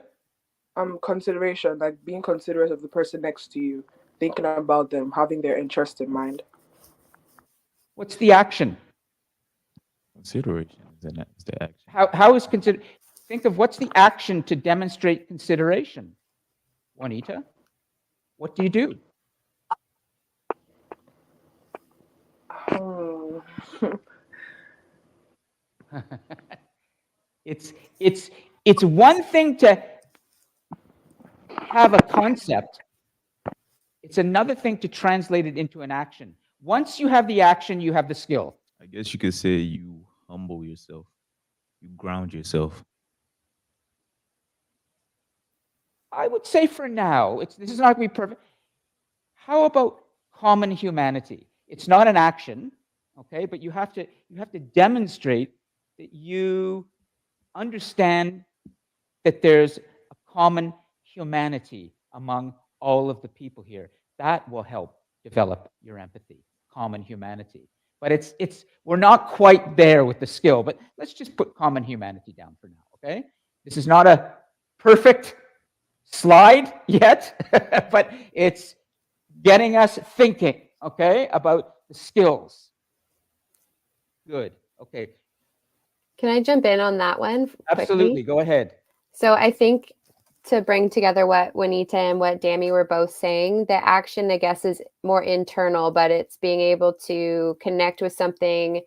Consideration, like being considerate of the person next to you, thinking about them, having their interest in mind. What's the action? Consideration is the action. How is consider? Think of what's the action to demonstrate consideration, Juanita. What do you do? It's one thing to have a concept. It's another thing to translate it into an action. Once you have the action, you have the skill. I guess you could say you humble yourself. You ground yourself. I would say for now, this is not going to be perfect. How about common humanity? It's not an action, okay, but you have to demonstrate that you understand that there's a common humanity among all of the people here. That will help develop your empathy, common humanity. But we're not quite there with the skill, but let's just put common humanity down for now, okay? This is not a perfect slide yet, but it's getting us thinking, okay, about the skills. Good, okay. Can I jump in on that one quickly? Absolutely, go ahead. So I think to bring together what Juanita and what Dami were both saying, the action, I guess, is more internal, but it's being able to connect with something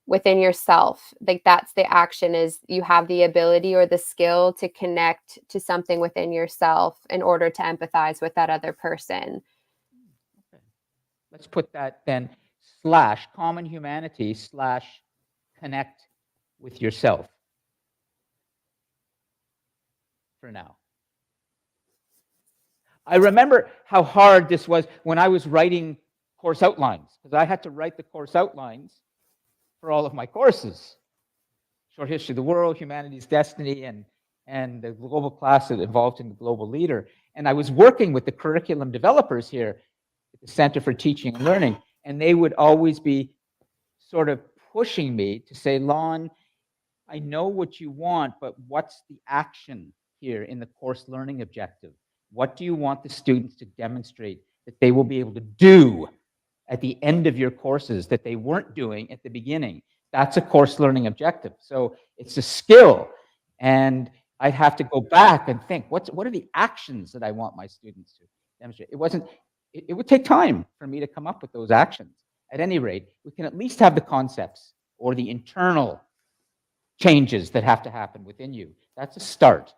within yourself. Like that's the action, is you have the ability or the skill to connect to something within yourself in order to empathize with that other person. Okay. Let's put that then / common humanity / connect with yourself for now. I remember how hard this was when I was writing course outlines, because I had to write the course outlines for all of my courses. Short history of the world, humanity's destiny, and the global class that involved in the global leader. And I was working with the curriculum developers here at the Center for Teaching and Learning, and they would always be sort of pushing me to say, Lon, I know what you want, but what's the action here in the course learning objective? What do you want the students to demonstrate that they will be able to do at the end of your courses that they weren't doing at the beginning? That's a course learning objective. So it's a skill. And I'd have to go back and think, what are the actions that I want my students to demonstrate? It would take time for me to come up with those actions. At any rate, we can at least have the concepts or the internal changes that have to happen within you. That's a start.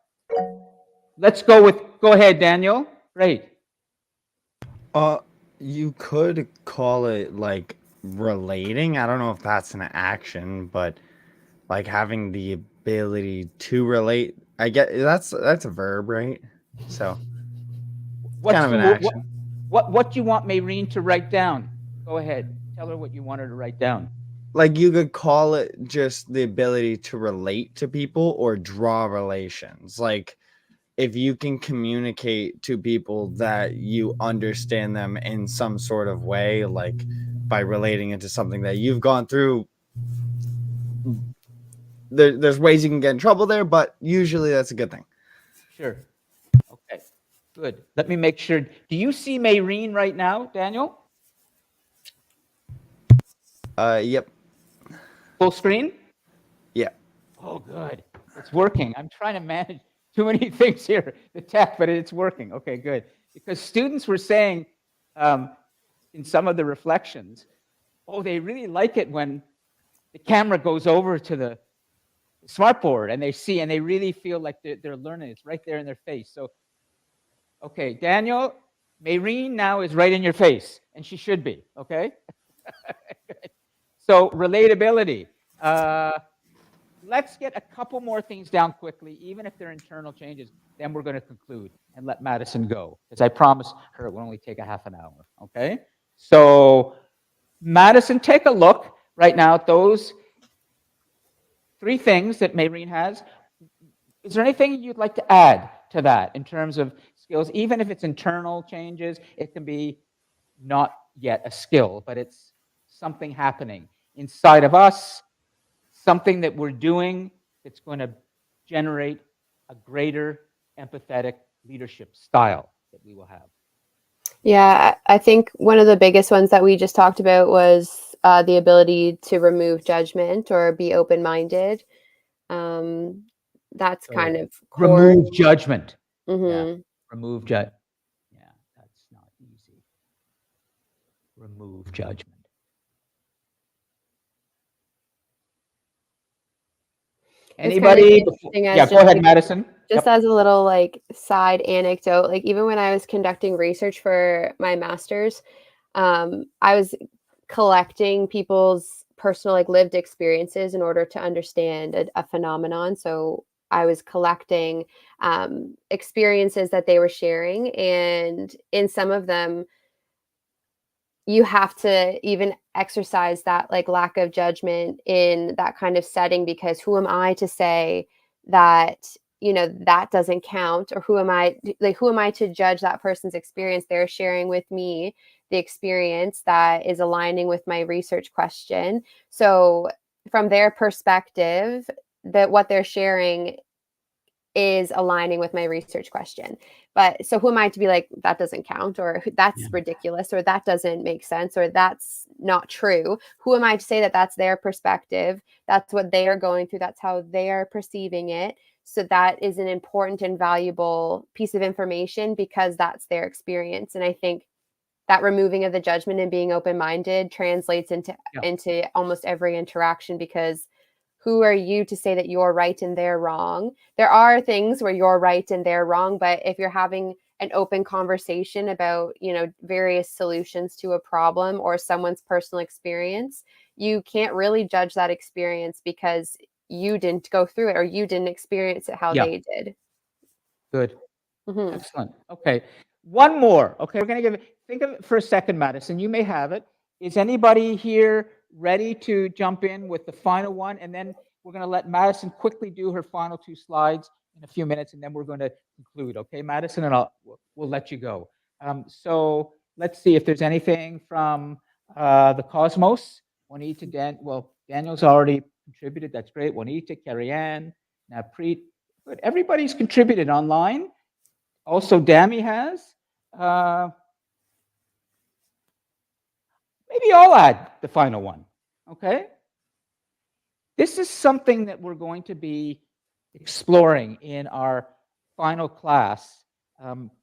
Let's go ahead, Daniel. Great. You could call it like relating. I don't know if that's an action, but like having the ability to relate. I get that's a verb, right? So kind of an action. What do you want Mayreen to write down? Go ahead. Tell her what you want her to write down. Like you could call it just the ability to relate to people or draw relations. Like if you can communicate to people that you understand them in some sort of way, like by relating it to something that you've gone through, there's ways you can get in trouble there, but usually that's a good thing. Sure. Okay, good. Let me make sure. Do you see Mayreen right now, Daniel? Yep. Full screen? Yeah. Oh, good. It's working. I'm trying to manage too many things here, the tech, but it's working. Okay, good. Because students were saying in some of the reflections, oh, they really like it when the camera goes over to the smartboard and they see and they really feel like they're learning. It's right there in their face. So, okay, Daniel, Mayreen now is right in your face, and she should be, okay? So, relatability. Let's get a couple more things down quickly, even if they're internal changes. Then we're going to conclude and let Madison go, because I promised her it will only take a half an hour, okay? So, Madison, take a look right now at those 3 things that Mayreen has. Is there anything you'd like to add to that in terms of skills? Even if it's internal changes, it can be not yet a skill, but it's something happening inside of us, something that we're doing that's going to generate a greater empathetic leadership style that we will have. Yeah, I think one of the biggest ones that we just talked about was the ability to remove judgment or be open-minded. That's So kind of core. remove judgment. Mhm. Yeah, remove judgment. Yeah, that's not easy. Remove judgment. It's kind of Anybody? interesting as Yeah, go just ahead, like- Madison. Just as a little like side anecdote, like even when I was conducting research for my master's, I was collecting people's personal like lived experiences in order to understand a phenomenon. So I was collecting experiences that they were sharing, and in some of them, you have to even exercise that like lack of judgment in that kind of setting, because who am I to say that, you know, that doesn't count? Or who am I to judge that person's experience? They're sharing with me the experience that is aligning with my research question. So from their perspective, that what they're sharing is aligning with my research question. But so who am I to be like, that doesn't count, or that's ridiculous, or that doesn't make sense, or that's not true? Who am I to say that that's their perspective? That's what they are going through. That's how they are perceiving it. So that is an important and valuable piece of information because that's their experience. And I think that removing of the judgment and being open-minded translates into almost every interaction, because who are you to say that you're right and they're wrong? There are things where you're right and they're wrong, but if you're having an open conversation about, you know, various solutions to a problem or someone's personal experience, you can't really judge that experience because you didn't go through it or you didn't experience it how they did. Good. Mhm. Excellent. Okay. One more. Okay. We're going to think of it for a second, Madison. You may have it. Is anybody here ready to jump in with the final one, and then we're going to let Madison quickly do her final 2 slides in a few minutes, and then we're going to conclude. Okay, Madison, and we'll let you go. So let's see if there's anything from the Cosmos. Juanita, Daniel's already contributed. That's great. Juanita, Carrie-Ann, Napreet. Good. Everybody's contributed online. Also, Dami has. Maybe I'll add the final one. Okay. This is something that we're going to be exploring in our final class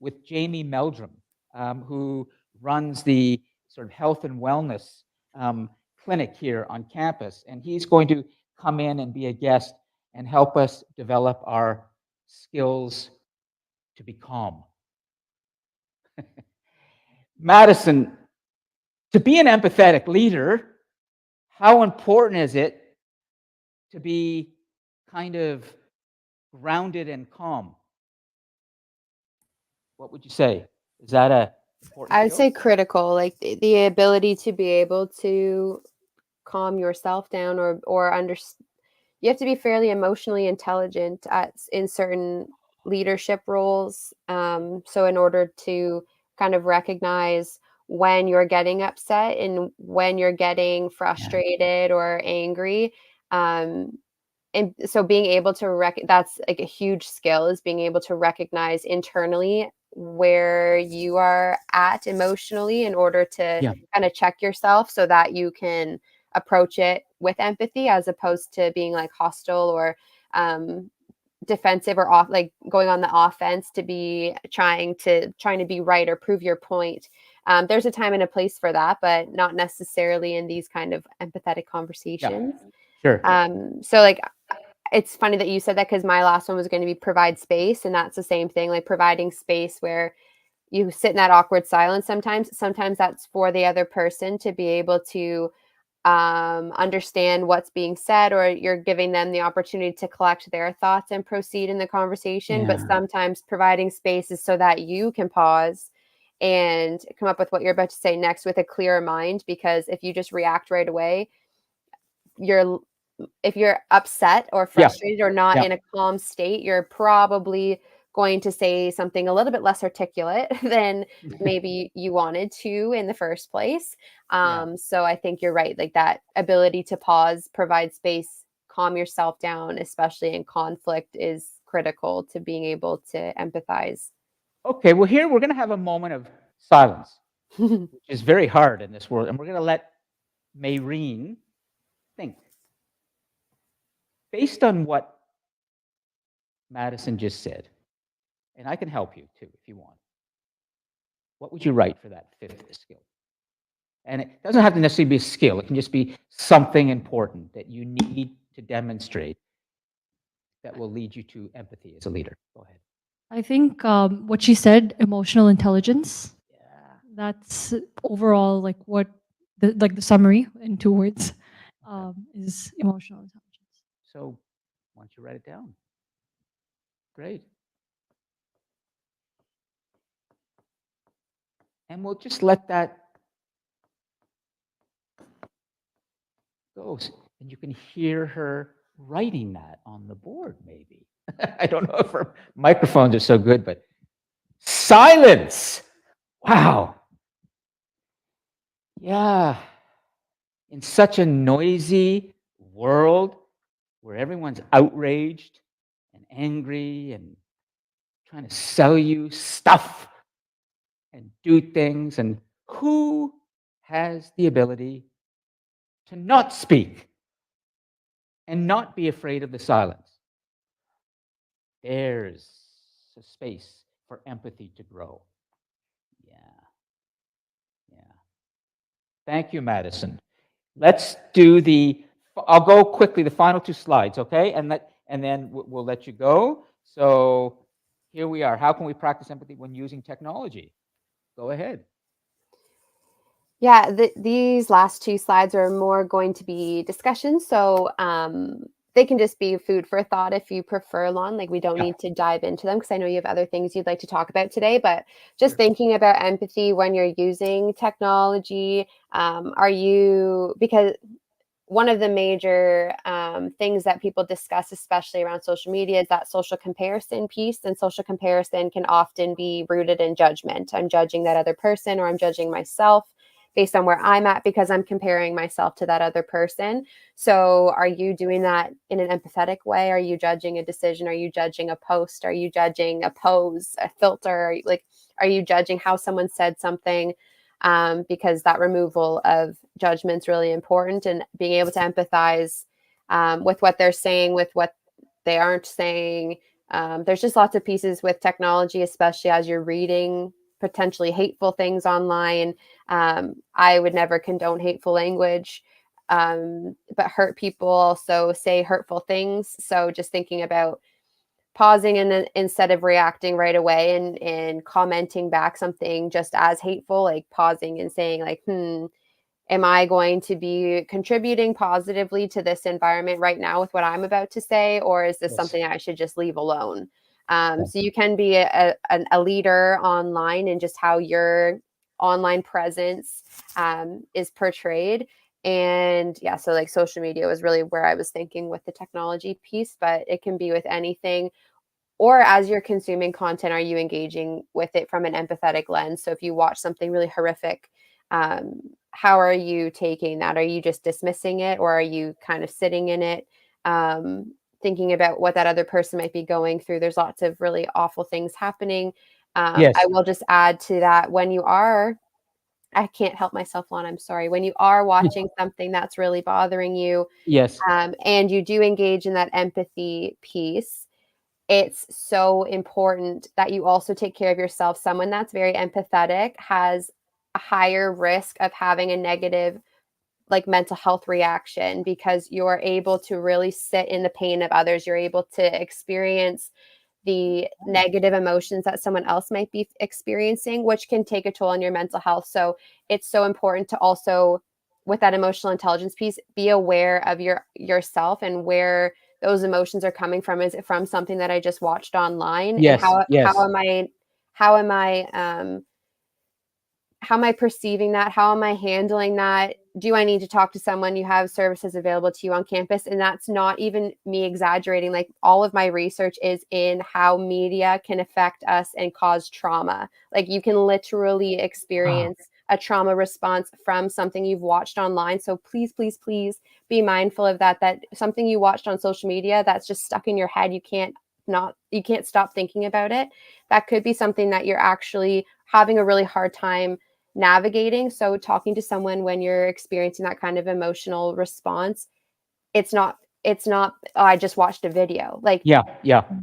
with Jamie Meldrum, who runs the sort of health and wellness clinic here on campus. And he's going to come in and be a guest and help us develop our skills to be calm. Madison, to be an empathetic leader, how important is it to be kind of grounded and calm? What would you say? Is that a important I would skill? say critical, like the ability to be able to calm yourself down or understand. You have to be fairly emotionally intelligent in certain leadership roles. So in order to kind of recognize when you're getting upset and when you're getting frustrated or angry. And so being able to that's like a huge skill, is being able to recognize internally where you are at emotionally in order to kind of check yourself so that you can approach it with empathy, as opposed to being like hostile or defensive or off, like going on the offense to be trying to be right or prove your point. There's a time and a place for that, but not necessarily in these kind of empathetic conversations. Sure. So like, it's funny that you said that, because my last one was going to be provide space, and that's the same thing, like providing space where you sit in that awkward silence. Sometimes that's for the other person to be able to understand what's being said, or you're giving them the opportunity to collect their thoughts and proceed in the conversation. But sometimes providing space is so that you can pause and come up with what you're about to say next with a clearer mind, because if you just react right away, if you're upset or frustrated or not in a calm state, you're probably going to say something a little bit less articulate than maybe you wanted to in the first place. So I think you're right. Like that ability to pause, provide space, calm yourself down, especially in conflict, is critical to being able to empathize. Okay, well, here we're going to have a moment of silence, which is very hard in this world. And we're going to let Mayreen think. Based on what Madison just said, and I can help you too if you want, what would you write for that 5th skill? And it doesn't have to necessarily be a skill. It can just be something important that you need to demonstrate that will lead you to empathy as a leader. Go ahead. I think what she said, emotional intelligence. That's overall like what the summary in 2 words is emotional intelligence. So why don't you write it down? Great. And we'll just let that go. And you can hear her writing that on the board, maybe. I don't know if her microphones are so good, but silence. Wow. Yeah. In such a noisy world where everyone's outraged and angry and trying to sell you stuff and do things, and who has the ability to not speak and not be afraid of the silence? There's a space for empathy to grow. Yeah. Thank you, Madison. Let's do I'll go quickly, the final 2 slides, okay? And then we'll let you go. So here we are. How can we practice empathy when using technology? Go ahead. Yeah, these last 2 slides are more going to be discussions. So they can just be food for thought if you prefer, Lon. Like, we don't Yeah. need to dive into them because I know you have other things you'd like to talk about today. But just Sure. thinking about empathy when you're using technology, because one of the major things that people discuss, especially around social media, is that social comparison piece. And social comparison can often be rooted in judgment. I'm judging that other person, or I'm judging myself based on where I'm at because I'm comparing myself to that other person. So are you doing that in an empathetic way? Are you judging a decision? Are you judging a post? Are you judging a pose, a filter? Like, are you judging how someone said something? Because that removal of judgment is really important, and being able to empathize with what they're saying, with what they aren't saying. There's just lots of pieces with technology, especially as you're reading potentially hateful things online. I would never condone hateful language, but hurt people also say hurtful things. So just thinking about pausing and then instead of reacting right away and commenting back something just as hateful, like pausing and saying like, am I going to be contributing positively to this environment right now with what I'm about to say, or is this Yes. something I should just leave alone? So you can be a leader online and just how your online presence is portrayed. And yeah, so like social media was really where I was thinking with the technology piece, but it can be with anything. Or as you're consuming content, are you engaging with it from an empathetic lens? So if you watch something really horrific, how are you taking that? Are you just dismissing it, or are you kind of sitting in it, thinking about what that other person might be going through? There's lots of really awful things happening. Yes. I will just add to that, when you are, I can't help myself, Lon, I'm sorry. When you are watching something that's really bothering you, Yes. and you do engage in that empathy piece, it's so important that you also take care of yourself. Someone that's very empathetic has a higher risk of having a negative, like, mental health reaction, because you're able to really sit in the pain of others. You're able to experience the negative emotions that someone else might be experiencing, which can take a toll on your mental health. So it's so important to also, with that emotional intelligence piece, be aware of yourself and where those emotions are coming from. Is it from something that I just watched online? Yes, And yes. how am I perceiving that? How am I handling that? Do I need to talk to someone? You have services available to you on campus. And that's not even me exaggerating. Like, all of my research is in how media can affect us and cause trauma. Like, you can literally experience a trauma response from something you've watched online. So please, please, please be mindful of that. That something you watched on social media that's just stuck in your head, you can't stop thinking about it. That could be something that you're actually having a really hard time navigating. So talking to someone when you're experiencing that kind of emotional response, it's not, oh, I just watched a video. Like, Yeah.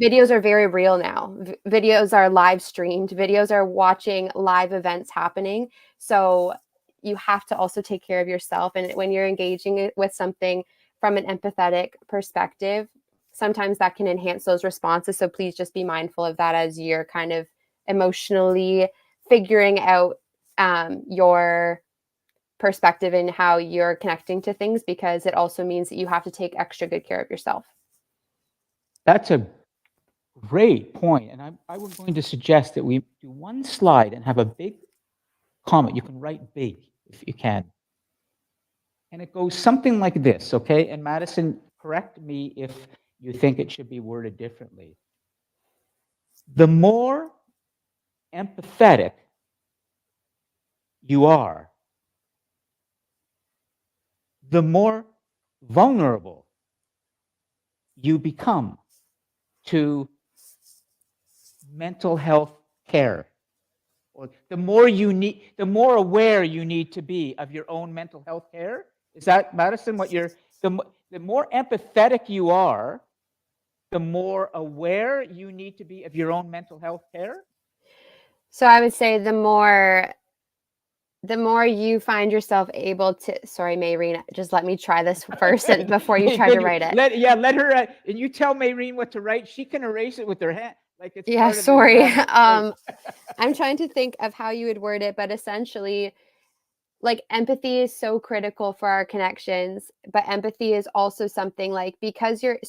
videos are very real now. Videos are live streamed. Videos are watching live events happening. So you have to also take care of yourself. And when you're engaging with something from an empathetic perspective, sometimes that can enhance those responses. So please just be mindful of that as you're kind of emotionally figuring out your perspective and how you're connecting to things, because it also means that you have to take extra good care of yourself. That's a great point. And I was going to suggest that we do one slide and have a big comment. You can write big if you can. And it goes something like this, okay? And Madison, correct me if you think it should be worded differently. The more empathetic you are, the more vulnerable you become to mental health care. Or the more aware you need to be of your own mental health care. Is that, Madison, what the more empathetic you are, the more aware you need to be of your own mental health care? So I would say the more you find yourself able to, sorry, Mayreen, just let me try this first before you try to write it. Let her, and you tell Mayreen what to write. She can erase it with her hand. Like, it's Yeah, part of the sorry. exam. I'm trying to think of how you would word it, but essentially, like empathy is so critical for our connections, but empathy is also something like because your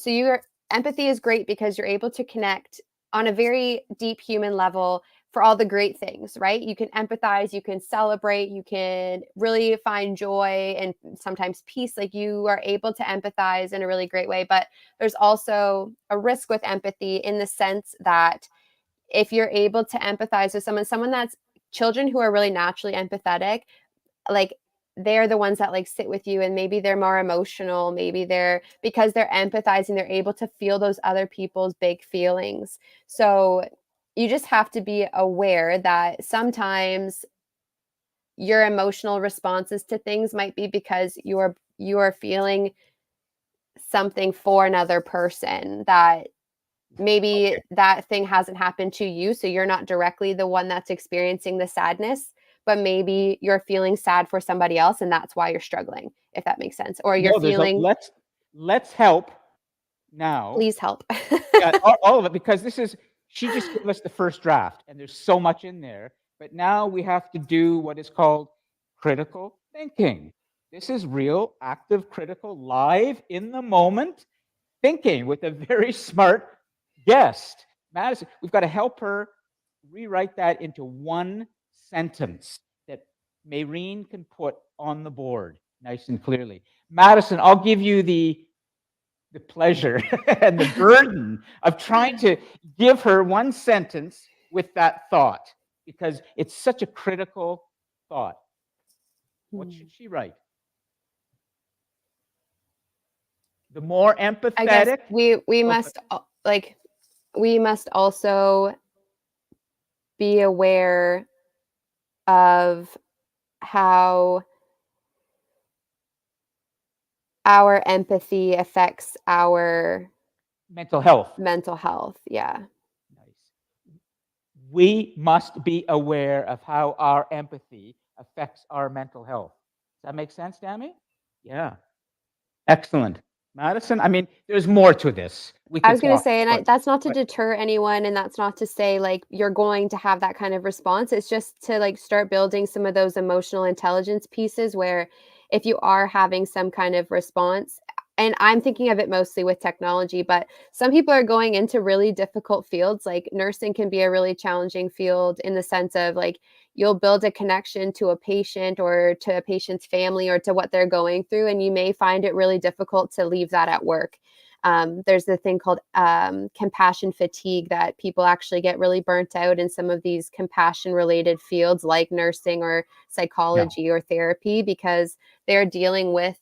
empathy is great because you're able to connect on a very deep human level for all the great things, right? You can empathize, you can celebrate, you can really find joy and sometimes peace. Like you are able to empathize in a really great way. But there's also a risk with empathy in the sense that if you're able to empathize with someone that's children who are really naturally empathetic, like they're the ones that like sit with you and maybe they're more emotional, maybe because they're empathizing, they're able to feel those other people's big feelings. So you just have to be aware that sometimes your emotional responses to things might be because you're feeling something for another person that maybe that thing hasn't happened to you, so you're not directly the one that's experiencing the sadness, but maybe you're feeling sad for somebody else and that's why you're struggling, if that makes sense. Or you're No, feeling, let's help now. please help. Yeah, all of it, because she just gave us the first draft and there's so much in there, but now we have to do what is called critical thinking. This is real, active, critical, live, in the moment thinking with a very smart guest, Madison. We've got to help her rewrite that into one sentence that Maureen can put on the board nice and clearly. Madison, I'll give you the pleasure and the burden of trying to give her one sentence with that thought, because it's such a critical thought. What should she write? The more empathetic. I guess we must also be aware of how our empathy affects our mental health. Yeah. Nice. We must be aware of how our empathy affects our mental health. Does that make sense, Dami? Yeah. Excellent. Madison, I mean, there's more to this. I was going to say, and that's not to deter anyone, and that's not to say like you're going to have that kind of response. It's just to like start building some of those emotional intelligence pieces where if you are having some kind of response, and I'm thinking of it mostly with technology, but some people are going into really difficult fields. Like nursing can be a really challenging field in the sense of like you'll build a connection to a patient or to a patient's family or to what they're going through, and you may find it really difficult to leave that at work. There's the thing called compassion fatigue, that people actually get really burnt out in some of these compassion related fields like nursing or psychology or therapy, because they're dealing with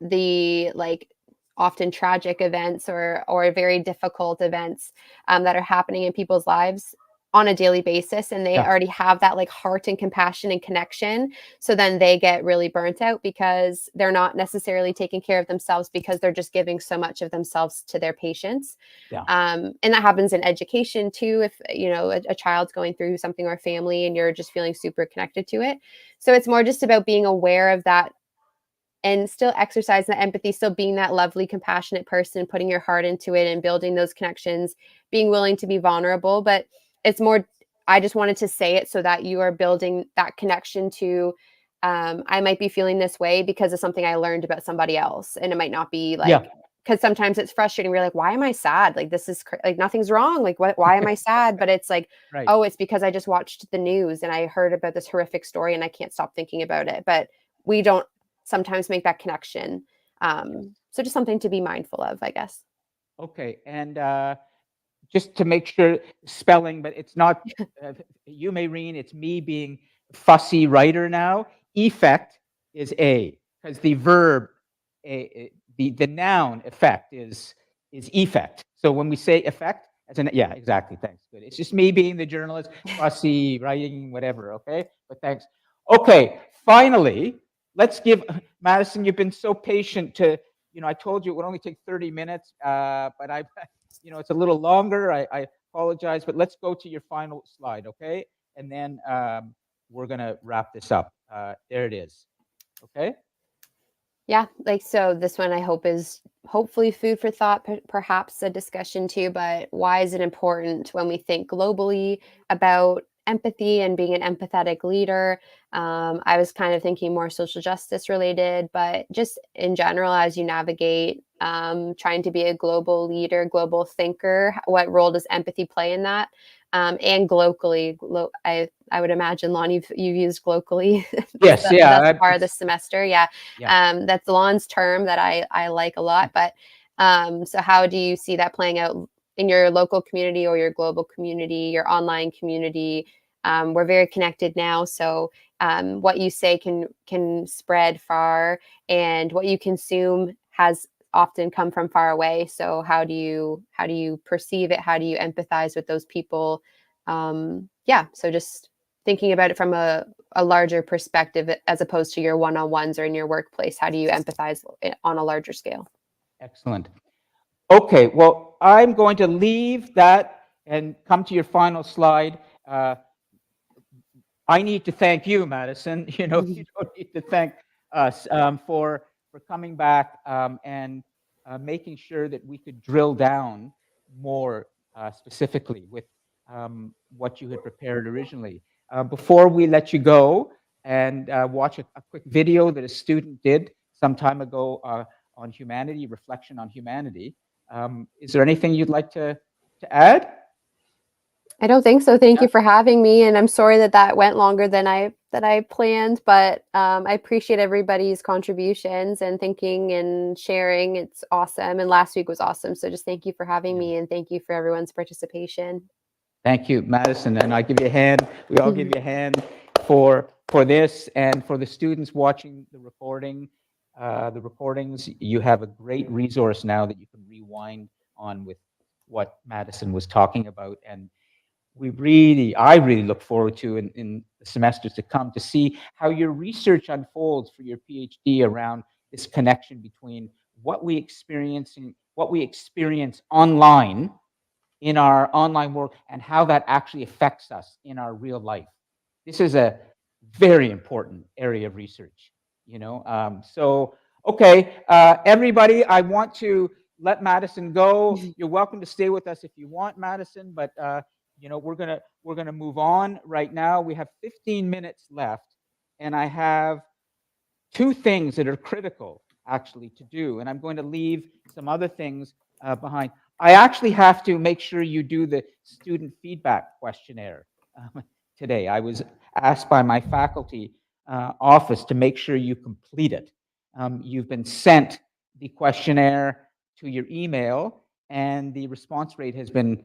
the like often tragic events or very difficult events that are happening in people's lives on a daily basis, and they already have that like heart and compassion and connection. So then they get really burnt out because they're not necessarily taking care of themselves because they're just giving so much of themselves to their patients. And that happens in education too. If you know a child's going through something or a family and you're just feeling super connected to it. So it's more just about being aware of that and still exercising that empathy, still being that lovely, compassionate person, putting your heart into it and building those connections, being willing to be vulnerable. But it's more, I just wanted to say it so that you are building that connection to, I might be feeling this way because of something I learned about somebody else. And it might not be like, because sometimes it's frustrating. We're like, why am I sad? Like, this is like, nothing's wrong. Like, why am I sad? But it's like, oh, it's because I just watched the news and I heard about this horrific story and I can't stop thinking about it. But we don't sometimes make that connection. So just something to be mindful of, I guess. Okay. And just to make sure spelling, but it's not you, Maureen, it's me being fussy writer now. Effect is A, because the verb, the noun effect is effect. So when we say effect, as an, yeah, exactly. Thanks. Good. It's just me being the journalist, fussy writing, whatever. Okay. But thanks. Okay. Finally, let's give Madison, you've been so patient to, you know, I told you it would only take 30 minutes, but you know, it's a little longer. I apologize, but let's go to your final slide, okay? And then we're gonna wrap this up. There it is, okay? Yeah, like, so this one I hope is hopefully food for thought, perhaps a discussion too, but why is it important when we think globally about empathy and being an empathetic leader. I was kind of thinking more social justice related, but just in general, as you navigate trying to be a global leader, global thinker, what role does empathy play in that? And globally, I would imagine, Lon, you've used globally. Yes, That's far this semester. Yeah. Yeah. That's Lon's term that I like a lot. But so how do you see that playing out in your local community or your global community, your online community? We're very connected now, so what you say can spread far, and what you consume has often come from far away. So how do you perceive it? How do you empathize with those people? So just thinking about it from a larger perspective as opposed to your one-on-ones or in your workplace. How do you empathize on a larger scale? Excellent. Okay, well, I'm going to leave that and come to your final slide. I need to thank you, Madison. You don't need to thank us for coming back and making sure that we could drill down more specifically with what you had prepared originally. Before we let you go and watch a quick video that a student did some time ago on humanity, reflection on humanity, is there anything you'd like to add? I don't think so. Thank you for having me, and I'm sorry that went longer than I planned, but I appreciate everybody's contributions and thinking and sharing. It's awesome, and last week was awesome. So just thank you for having me, and thank you for everyone's participation. Thank you, Madison, and I give you a hand. We all give you a hand for this, and for the students watching the recording, the recordings. You have a great resource now that you can rewind on with what Madison was talking about, and I really look forward to in the semesters to come to see how your research unfolds for your PhD around this connection between what we experience online in our online world and how that actually affects us in our real life. This is a very important area of research, So, okay, everybody, I want to let Madison go. You're welcome to stay with us if you want, Madison, but we're gonna move on right now. We have 15 minutes left, and I have two things that are critical actually to do, and I'm going to leave some other things behind. I actually have to make sure you do the student feedback questionnaire today. I was asked by my faculty office to make sure you complete it. You've been sent the questionnaire to your email, and the response rate has been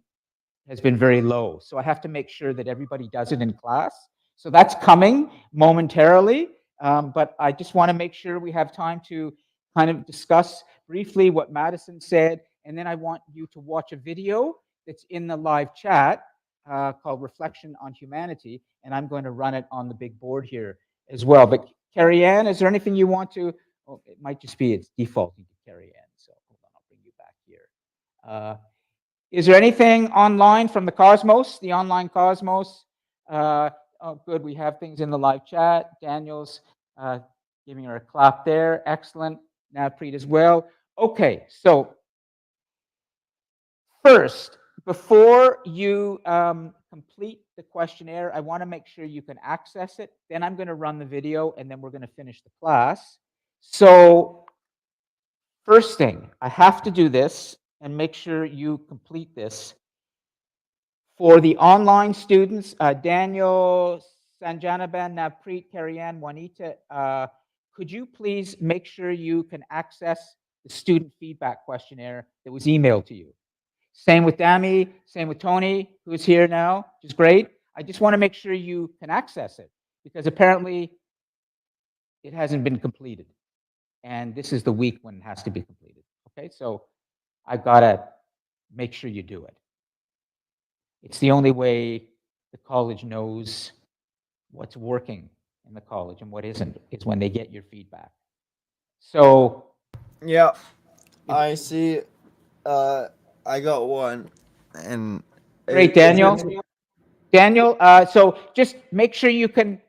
very low. So I have to make sure that everybody does it in class. So that's coming momentarily, but I just want to make sure we have time to kind of discuss briefly what Madison said, and then I want you to watch a video that's in the live chat called Reflection on Humanity, and I'm going to run it on the big board here as well. But Carrie Ann, is there anything you want to, it might just be it's defaulting to Carrie Ann, so hold on, I'll bring you back here. Is there anything online from the Cosmos, the online Cosmos? Oh, good, we have things in the live chat. Daniel's giving her a clap there. Excellent. Navpreet as well. Okay, so first, before you complete the questionnaire, I want to make sure you can access it. Then I'm going to run the video, and then we're going to finish the class. So first thing, I have to do this and make sure you complete this. For the online students, Daniel, Sanjanaben, Navpreet, Carrie Ann, Juanita, could you please make sure you can access the student feedback questionnaire that was emailed to you? Same with Dami, same with Tony, who's here now, which is great. I just want to make sure you can access it, because apparently it hasn't been completed. And this is the week when it has to be completed. Okay, so I've got to make sure you do it. It's the only way the college knows what's working in the college and what isn't, is when they get your feedback. So yeah, I see. I got one, and great, Daniel. Daniel, so just make sure you can.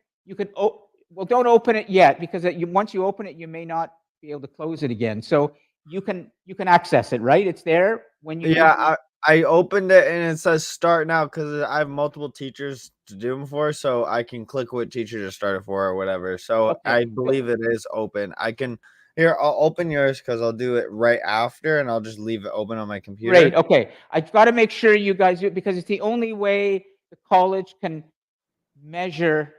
Well, don't open it yet, because once you open it, you may not be able to close it again. So you can access it, right? It's there when you. Yeah, I opened it and it says start now because I have multiple teachers to do them for, so I can click what teacher to start it for or whatever. So Okay, I good. believe it is open. I can here. I'll open yours because I'll do it right after, and I'll just leave it open on my computer. Great. Okay. I've got to make sure you guys do it because it's the only way the college can measure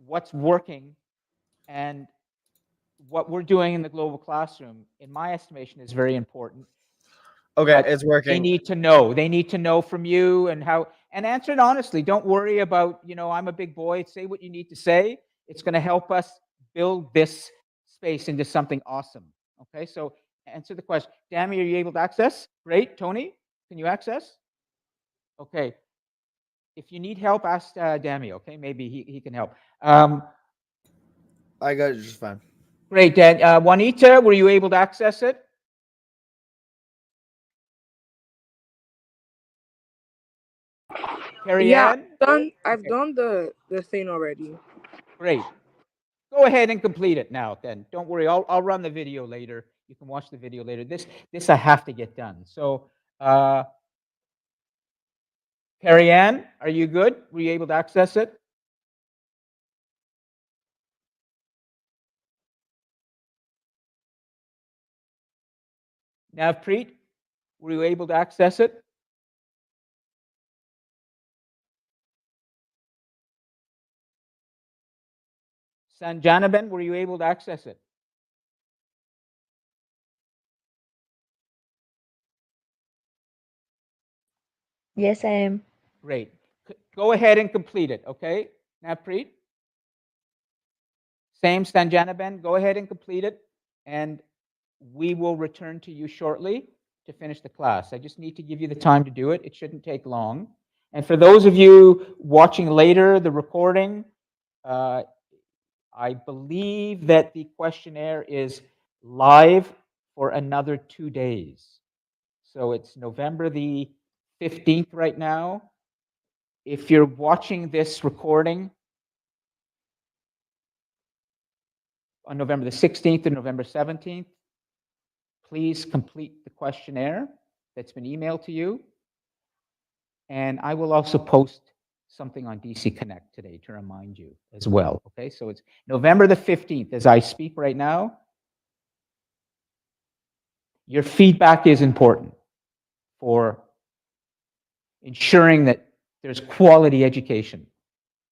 what's working and what we're doing in the global classroom, in my estimation, is very important. Okay, But it's they working. need to know. They need to know from you and how, and answer it honestly. Don't worry about, I'm a big boy. Say what you need to say. It's going to help us build this space into something awesome. Okay, so answer the question. Dammy, are you able to access? Great. Tony, can you access? Okay. If you need help, ask Dammy, okay? Maybe he can help. I got it just fine. Great, Dan. Juanita, were you able to access it? Carrie Yeah, Ann? I've Okay. done the thing already. Great. Go ahead and complete it now then. Don't worry, I'll run the video later. You can watch the video later. This I have to get done. So Carrie Ann, are you good? Were you able to access it? Navpreet, were you able to access it? Sanjanaben, were you able to access it? Yes, I am. Great. Go ahead and complete it, okay? Navpreet? Same, Sanjanaben, go ahead and complete it, and we will return to you shortly to finish the class. I just need to give you the time to do it. It shouldn't take long. And for those of you watching later, the recording, I believe that the questionnaire is live for another 2 days. So it's November the 15th right now. If you're watching this recording on November the 16th and November 17th, please complete the questionnaire that's been emailed to you. And I will also post something on DC Connect today to remind you as well. Okay, so it's November the 15th as I speak right now. Your feedback is important for ensuring that there's quality education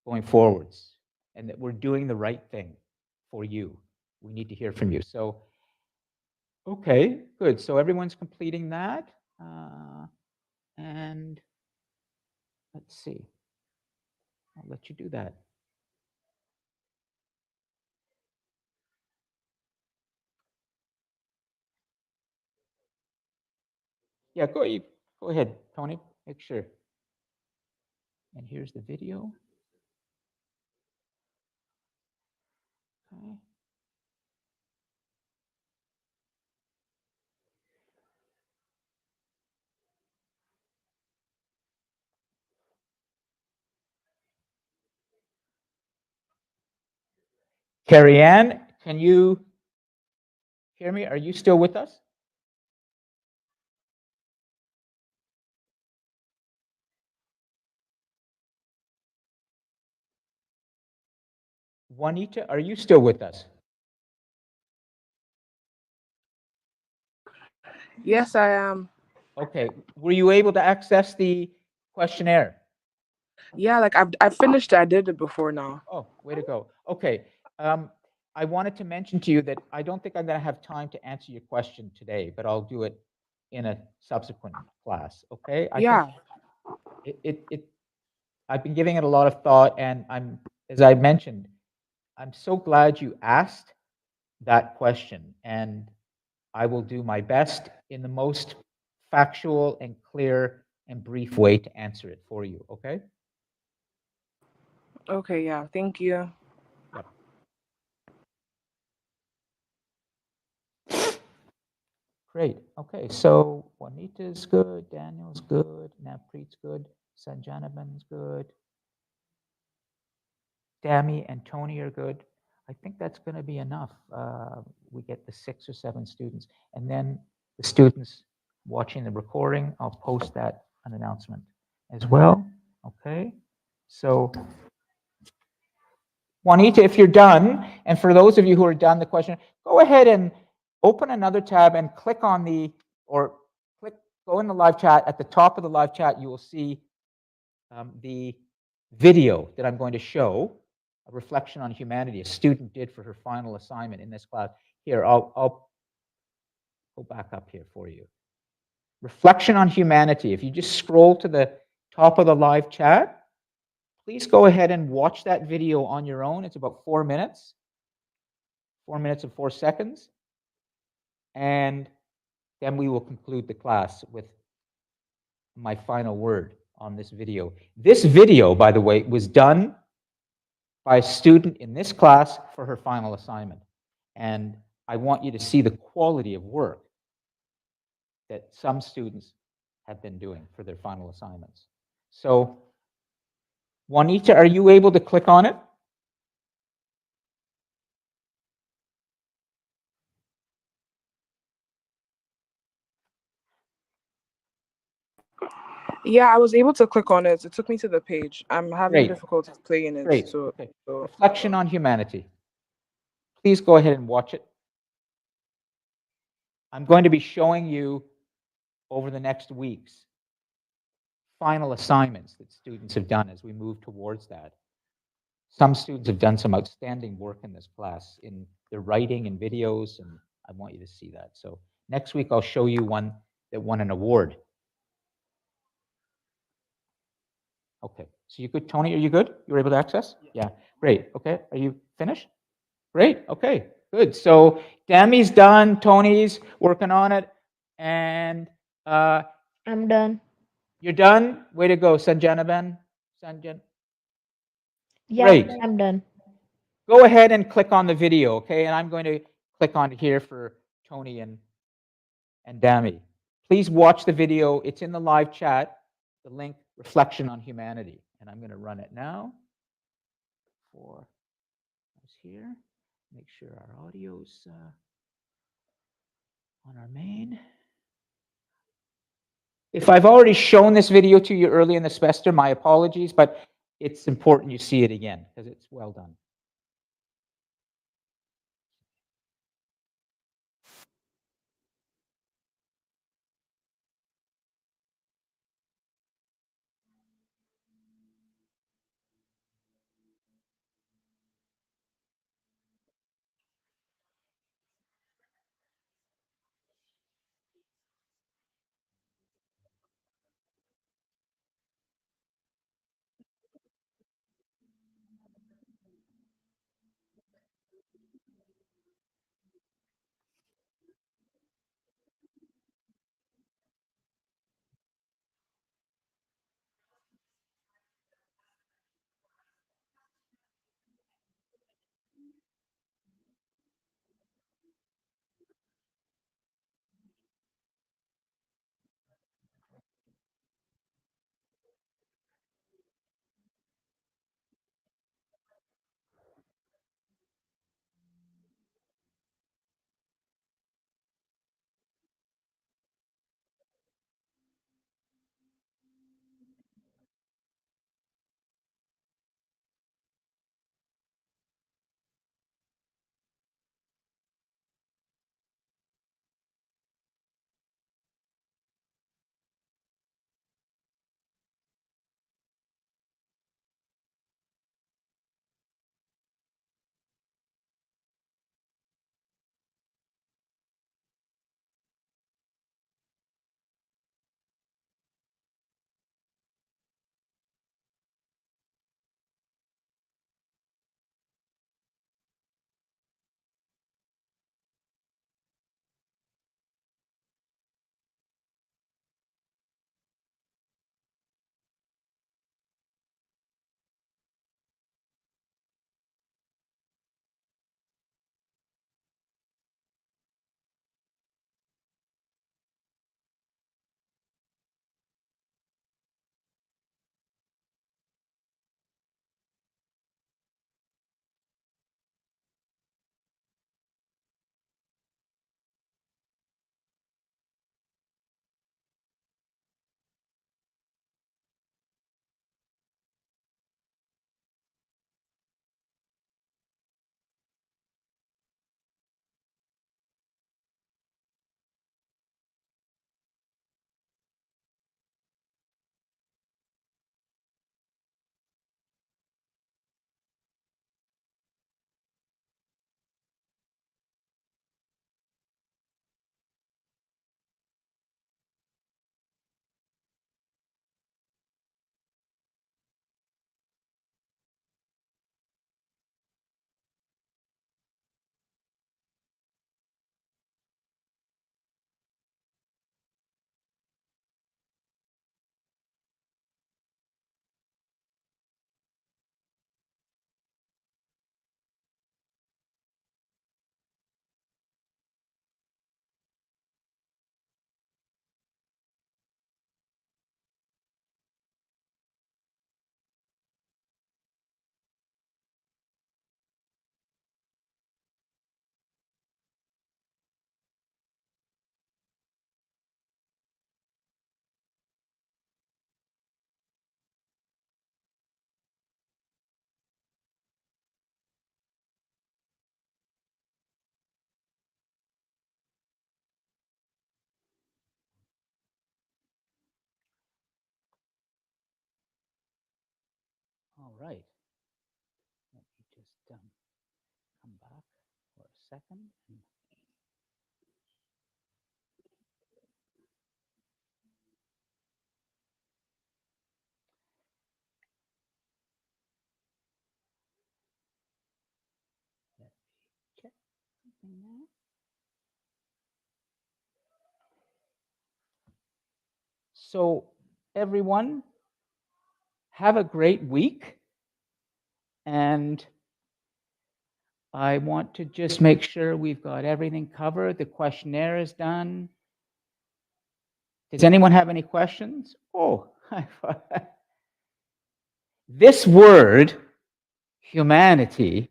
going forwards and that we're doing the right thing for you. We need to hear from you. So, okay, good. So everyone's completing that. And let's see. I'll let you do that. Yeah, go ahead, Tony. Make sure. And here's the video. Okay. Carrie Ann, can you hear me? Are you still with us? Juanita, are you still with us? Yes, I am. Okay. Were you able to access the questionnaire? Yeah, like I've finished it. I did it before now. Oh, way to go. Okay. I wanted to mention to you that I don't think I'm going to have time to answer your question today, but I'll do it in a subsequent class. Okay. Yeah. I've been giving it a lot of thought, and as I mentioned, I'm so glad you asked that question, and I will do my best in the most factual and clear and brief way to answer it for you. Okay. Okay, yeah. Thank you. Yep. Great. Okay, so Juanita's good, Daniel's good, Navpreet's good, Sanjanaban's good, Dammy and Tony are good. I think that's going to be enough. We get the 6 or 7 students, and then the students watching the recording, I'll post that an announcement as well. Okay. So Juanita, if you're done, and for those of you who are done the question, go ahead and open another tab and click on go in the live chat. At the top of the live chat, you will see the video that I'm going to show, a reflection on humanity a student did for her final assignment in this class. Here, I'll go back up here for you. Reflection on humanity. If you just scroll to the top of the live chat, please go ahead and watch that video on your own. It's about 4 minutes. 4 minutes and 4 seconds. And then we will conclude the class with my final word on this video. This video, by the way, was done by a student in this class for her final assignment. And I want you to see the quality of work that some students have been doing for their final assignments. So, Juanita, are you able to click on it? Yeah, I was able to click on it. It took me to the page. I'm having Great. difficulties playing it. Great. So, Okay. Reflection on humanity. Please go ahead and watch it. I'm going to be showing you over the next weeks final assignments that students have done as we move towards that. Some students have done some outstanding work in this class in their writing and videos, and I want you to see that. So next week, I'll show you one that won an award. Okay, so you good, Tony? Are you good? You were able to access? Yeah, great. Okay, are you finished? Great, okay, good. So Dami's done, Tony's working on it, and I'm done. you're done? Way to go, Sanjana Ben. Sanjan. Yeah, Great. I'm done. Go ahead and click on the video, okay? And I'm going to click on here for Tony and Dami. Please watch the video. It's in the live chat, the link, Reflection on Humanity. And I'm going to run it now for us here. Make sure our audio's on our main. If I've already shown this video to you early in the semester, my apologies, but it's important you see it again because it's well done. All right. Let me just come back for a second. Let me check something now. So, everyone, have a great week. And I want to just make sure we've got everything covered. The questionnaire is done. Does anyone have any questions? Oh, this word, humanity,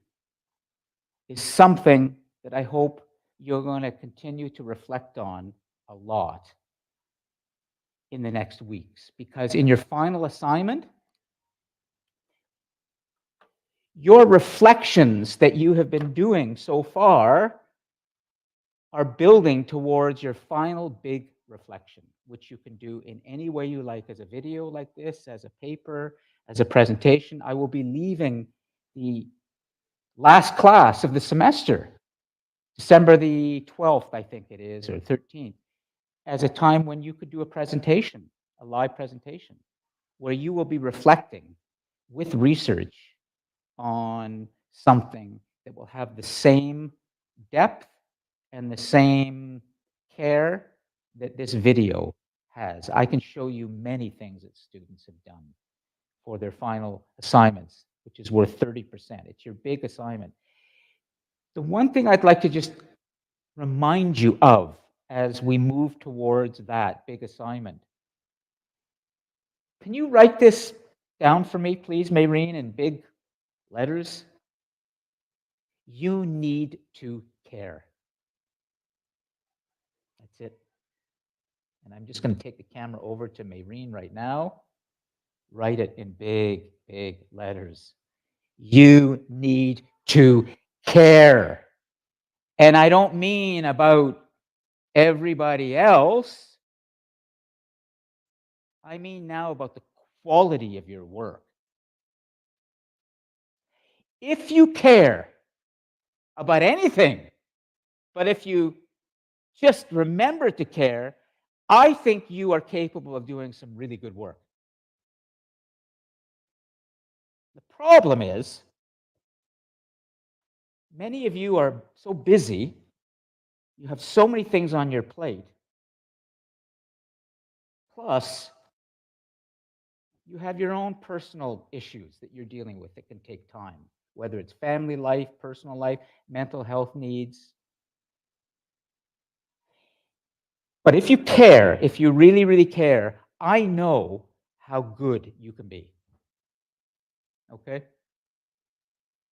is something that I hope you're going to continue to reflect on a lot in the next weeks, because in your final assignment, your reflections that you have been doing so far are building towards your final big reflection, which you can do in any way you like, as a video like this, as a paper, as a presentation. I will be leaving the last class of the semester, December the 12th, I think it is, or 13th, as a time when you could do a presentation, a live presentation, where you will be reflecting with research on something that will have the same depth and the same care that this video has. I can show you many things that students have done for their final assignments, which is worth 30%. It's your big assignment. The one thing I'd like to just remind you of as we move towards that big assignment, can you write this down for me, please, Mayreen, in big letters? You need to care. That's it. And I'm just going to take the camera over to Mayreen right now. Write it in big, big letters. You need to care. And I don't mean about everybody else. I mean now about the quality of your work. If you care about anything, but if you just remember to care, I think you are capable of doing some really good work. The problem is, many of you are so busy, you have so many things on your plate, plus you have your own personal issues that you're dealing with that can take time, whether it's family life, personal life, mental health needs. But if you care, if you really, really care, I know how good you can be. Okay?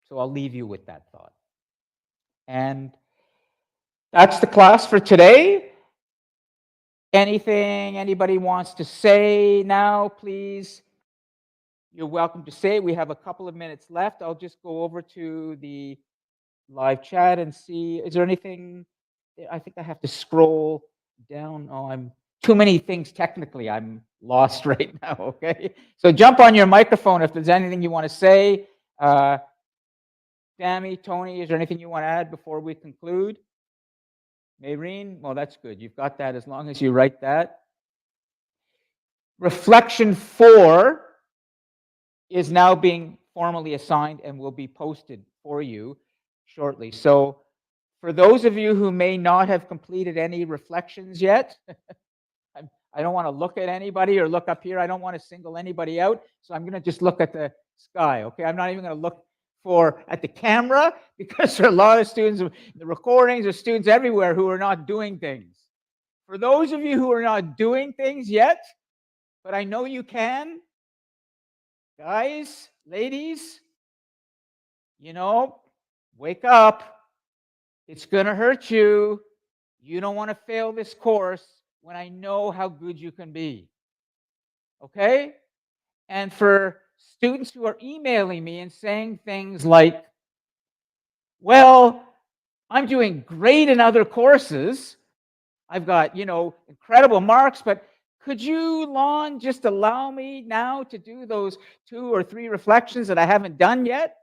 So I'll leave you with that thought. And that's the class for today. Anything anybody wants to say now, please, you're welcome to say. We have a couple of minutes left. I'll just go over to the live chat and see, is there anything? I think I have to scroll down. Oh, I'm too many things technically. I'm lost right now, okay? So jump on your microphone if there's anything you want to say. Sammy, Tony, is there anything you want to add before we conclude? Mayreen, well, that's good. You've got that as long as you write that. Reflection 4 is now being formally assigned and will be posted for you shortly. So for those of you who may not have completed any reflections yet, I don't want to look at anybody or look up here. I don't want to single anybody out. So I'm going to just look at the sky, okay? I'm not even going to look at the camera, because there are a lot of students, the recordings of students everywhere who are not doing things. For those of you who are not doing things yet, but I know you can, guys, ladies, wake up. It's going to hurt you. You don't want to fail this course when I know how good you can be. Okay? And for students who are emailing me and saying things like, well, I'm doing great in other courses. I've got, incredible marks, but Could you, Lon, just allow me now to do those 2 or 3 reflections that I haven't done yet?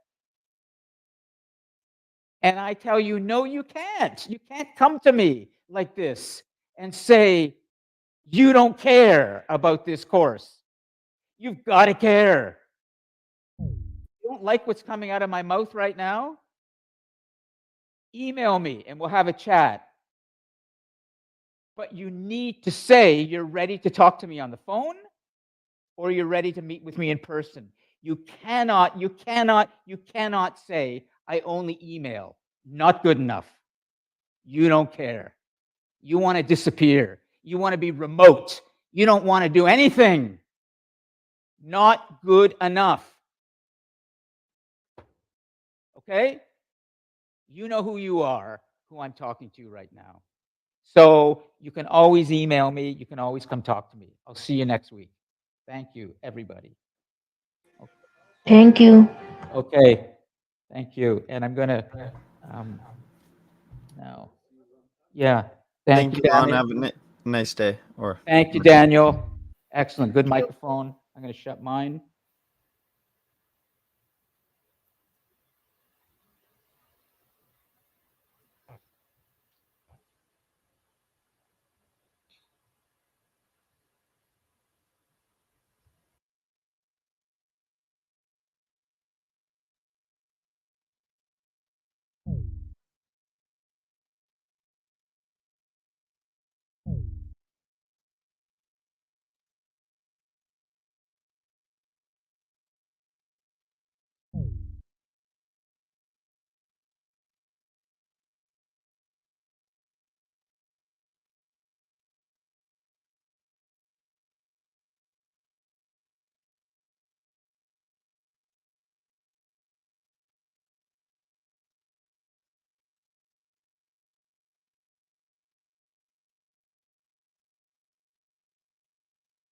And I tell you, no, you can't. You can't come to me like this and say, you don't care about this course. You've got to care. You don't like what's coming out of my mouth right now? Email me and we'll have a chat. But you need to say you're ready to talk to me on the phone or you're ready to meet with me in person. You cannot say, I only email. Not good enough. You don't care. You want to disappear. You want to be remote. You don't want to do anything. Not good enough. Okay? You know who you are, who I'm talking to right now. So you can always email me. You can always come talk to me. I'll see you next week. Thank you, everybody. Thank you. Okay. Thank you. And I'm going to now. Yeah. Thank you, Lon. Daniel. Have a nice day. Or Thank you, Daniel. Excellent. Good microphone. I'm going to shut mine.